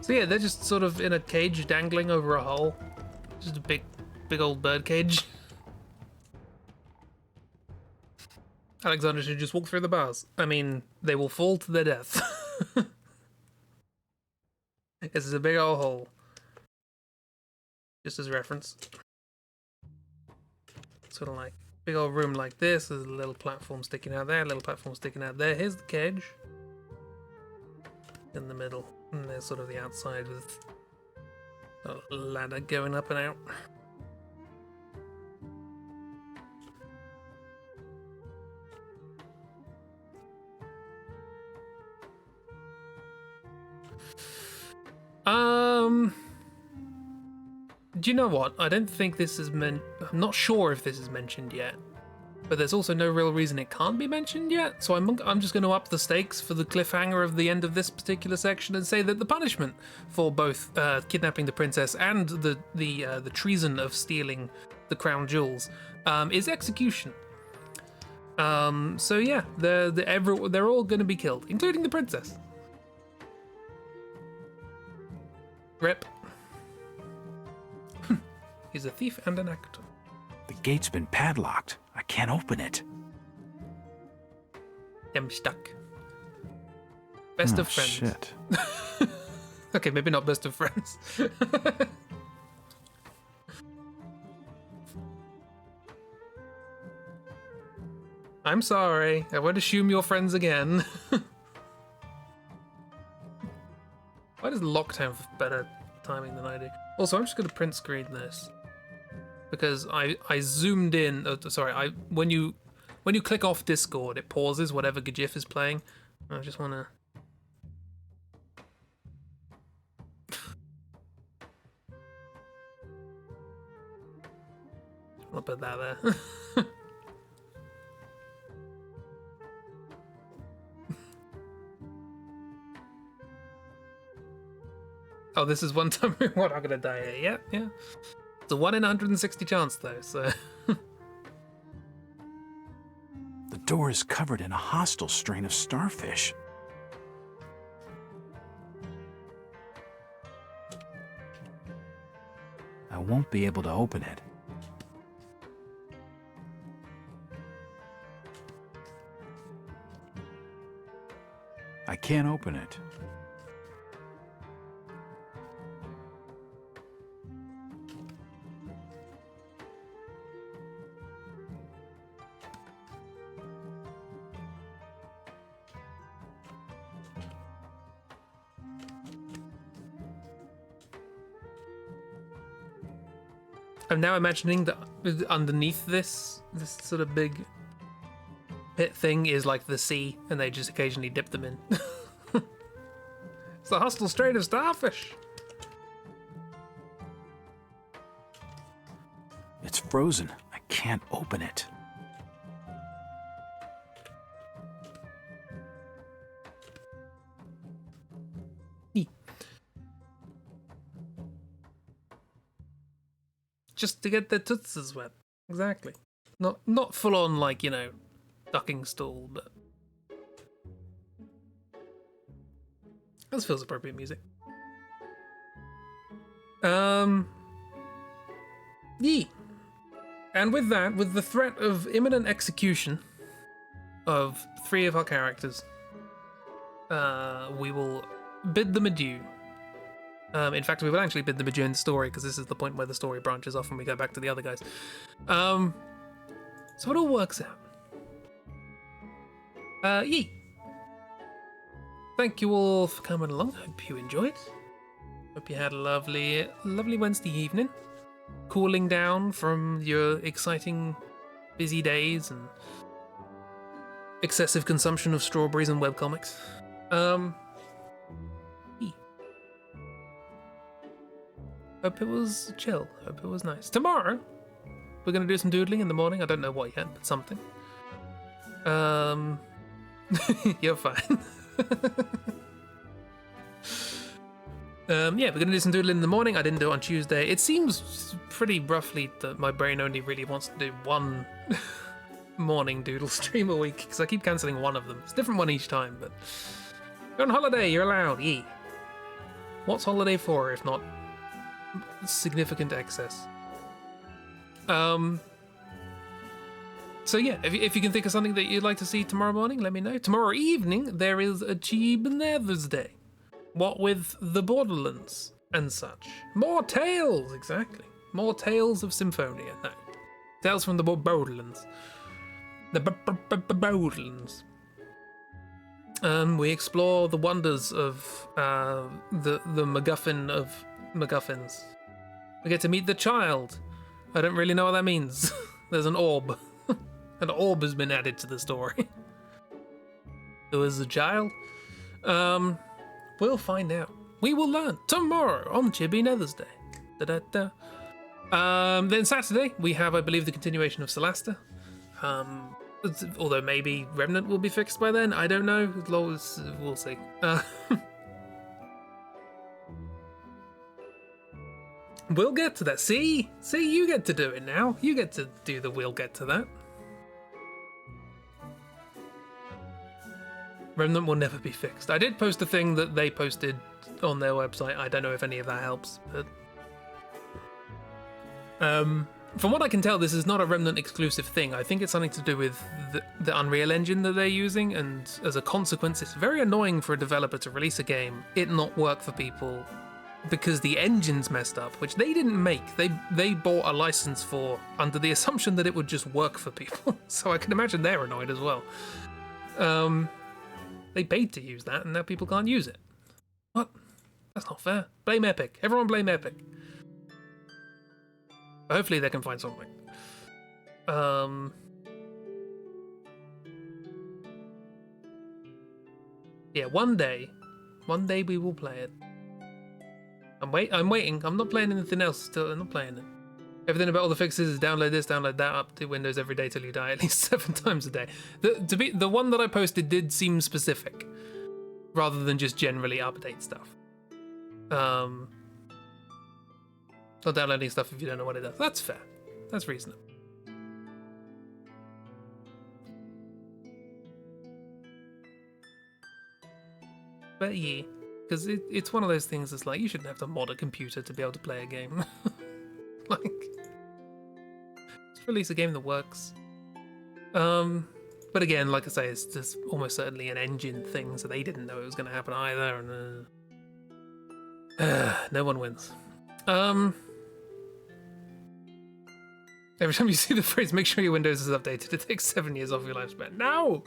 So yeah, they're just sort of in a cage dangling over a hole. Just a big old bird cage. Alexander should just walk through the bars. I mean, they will fall to their death. This is a big old hole. Just as reference. Sort of like big old room like this. There's a little platform sticking out there, little platform sticking out there. Here's the cage. In the middle. And there's sort of the outside with a ladder going up and out. Do you know what? I don't think this is I'm not sure if this is mentioned yet, but there's also no real reason it can't be mentioned yet. So I'm just going to up the stakes for the cliffhanger of the end of this particular section and say that the punishment for both kidnapping the princess and the treason of stealing the crown jewels is execution. So yeah, they're all going to be killed, including the princess. Rip. He's a thief and an actor. The gate's been padlocked. I can't open it. I'm stuck. Best of friends. Shit. Okay, maybe not best of friends. I'm sorry. I won't assume you're friends again. Why does Lockdown have better timing than I do? Also, I'm just going to print screen this. Because I zoomed in. When you click off Discord, it pauses whatever GIF is playing. I just want to. I'll put that there. Oh, this is one time we're not gonna die here. Yeah. It's a 1 in 160 chance, though, so... The door is covered in a hostile strain of starfish. I won't be able to open it. can't open it. I'm now imagining that underneath this sort of big pit thing is like the sea, and they just occasionally dip them in. It's the hostile strain of starfish. It's frozen. I can't open it. Just to get their tootsies wet. Exactly. Not full on like, you know, ducking stool, but this feels appropriate music. Yee. And with that, with the threat of imminent execution of 3 of our characters, we will bid them adieu. In fact, we will actually bid them adieu in the story, because this is the point where the story branches off and we go back to the other guys. So it all works out. Yee. Thank you all for coming along. Hope you enjoyed. Hope you had a lovely Wednesday evening. Cooling down from your exciting, busy days and excessive consumption of strawberries and webcomics. Hope it was chill. Hope it was nice. Tomorrow, we're going to do some doodling in the morning. I don't know what yet, but something. You're fine. Yeah, we're going to do some doodling in the morning. I didn't do it on Tuesday. It seems pretty roughly that my brain only really wants to do one morning doodle stream a week, because I keep cancelling one of them. It's a different one each time, but you're on holiday, you're allowed. Yee. What's holiday for if not significant excess? So yeah, if you can think of something that you'd like to see tomorrow morning, let me know. Tomorrow evening there is a Cheap Nether's Day. What with the Borderlands and such. More tales, exactly. More tales of Symphonia. No. Tales from the Borderlands. The Borderlands. We explore the wonders of the MacGuffin of MacGuffins. We get to meet the child. I don't really know what that means. There's an orb. An orb has been added to the story. There was a child. We'll find out. We will learn tomorrow on Chibi Nether's Day. Then Saturday we have, I believe, the continuation of Solasta. Although maybe Remnant will be fixed by then. I don't know. We'll see. We'll get to that. See, you get to do it now. You get to do the we'll get to that. Remnant will never be fixed. I did post a thing that they posted on their website. I don't know if any of that helps, but from what I can tell, this is not a Remnant exclusive thing. I think it's something to do with the Unreal Engine that they're using, and as a consequence, it's very annoying for a developer to release a game, it not work for people because the engine's messed up, which they didn't make. They bought a license for under the assumption that it would just work for people. So I can imagine they're annoyed as well. They paid to use that, and now people can't use it. What? That's not fair. Blame Epic. Everyone blame Epic. Hopefully they can find something. Yeah, one day we will play it. I'm waiting. I'm not playing anything else still. I'm not playing it. Everything about all the fixes is download this, download that, up to Windows every day till you die, at least 7 times a day. The one that I posted did seem specific, rather than just generally update stuff. Not downloading stuff if you don't know what it does. That's fair. That's reasonable. But yeah, because it's one of those things that's like, you shouldn't have to mod a computer to be able to play a game. Like, just release a game that works. But again, like I say, it's just almost certainly an engine thing, so they didn't know it was going to happen either. And no one wins. Every time you see the phrase, make sure your Windows is updated, it takes 7 years off your lifespan. No!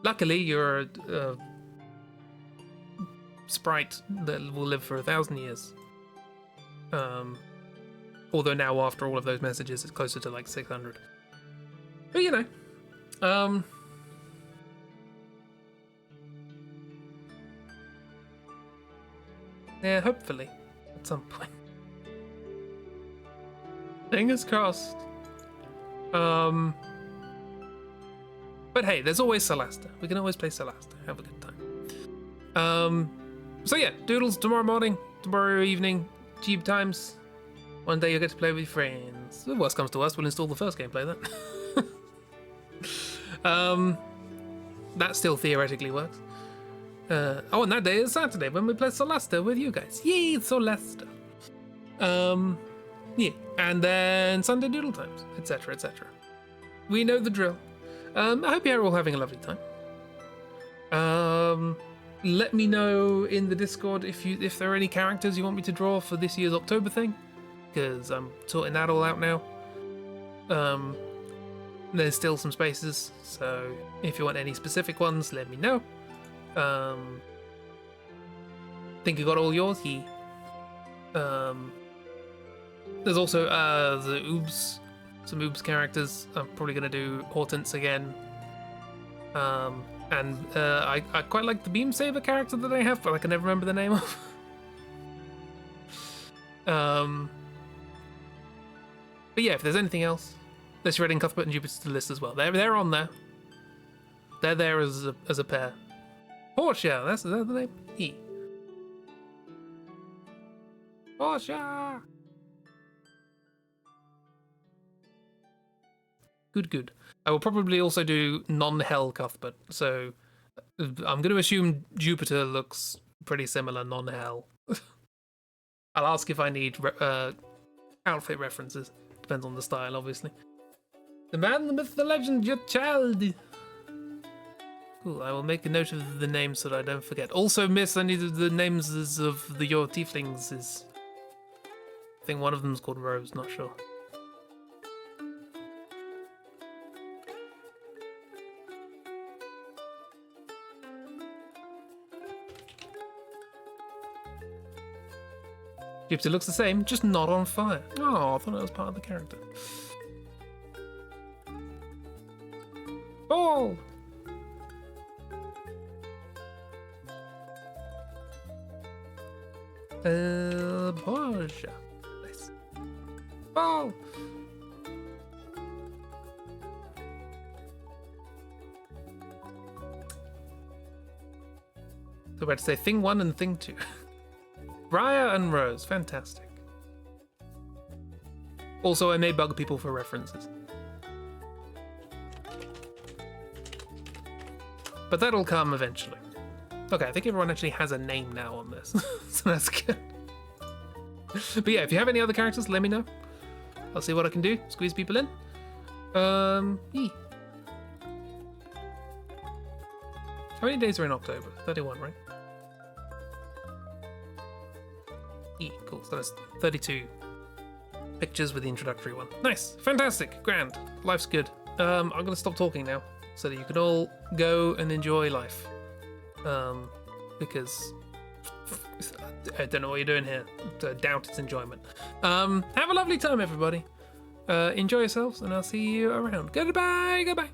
Luckily, you're a sprite that will live for 1,000 years. Although now, after all of those messages, it's closer to like 600. But you know. Yeah, hopefully, at some point. Fingers crossed. But hey, there's always Celesta. We can always play Celesta. Have a good time. So yeah, doodles tomorrow morning, tomorrow evening, Jeep times. One day you'll get to play with your friends. The worst comes to us, we'll install the first game, play that. That still theoretically works. Oh, and that day is Saturday when we play Celesta with you guys. Yay, Celesta. Yeah, and then Sunday doodle times, etc., etc. We know the drill. I hope you're all having a lovely time. Let me know in the Discord if there are any characters you want me to draw for this year's October thing, because I'm sorting that all out now. There's still some spaces, so if you want any specific ones, let me know. Think you got all yours? Yeah. There's also some Oobs characters. I'm probably gonna do Hortense again. And I quite like the Beam Saber character that I have, but I can never remember the name of. But yeah, if there's anything else, let's Reading, Cuthbert, and Jupiter to the list as well. They're on there. They're there as a pair. Portia, that's the name. E. Portia. Good. I will probably also do non-Hell Cuthbert, so I'm going to assume Jupiter looks pretty similar non-Hell. I'll ask if I need outfit references. Depends on the style, obviously. The man, the myth, the legend, your child. Cool, I will make a note of the names so that I don't forget. Also, miss, I need the names of your tieflings. I think one of them's called Rose, not sure. Gypsy looks the same, just not on fire. Oh, I thought that was part of the character. Ball! Borgia. Nice. Ball! So we're to say thing 1 and thing 2. Briar and Rose, fantastic. Also, I may bug people for references. But that'll come eventually. Okay, I think everyone actually has a name now on this, so that's good. But yeah, if you have any other characters, let me know. I'll see what I can do, squeeze people in. Yeah. How many days are in October? 31, right? Cool, so that's 32 pictures with the introductory one. Nice, fantastic, grand, life's good. I'm gonna stop talking now so that you can all go and enjoy life. Because I don't know what you're doing here. I doubt its enjoyment. Have a lovely time, everybody. Enjoy yourselves, and I'll see you around. Goodbye.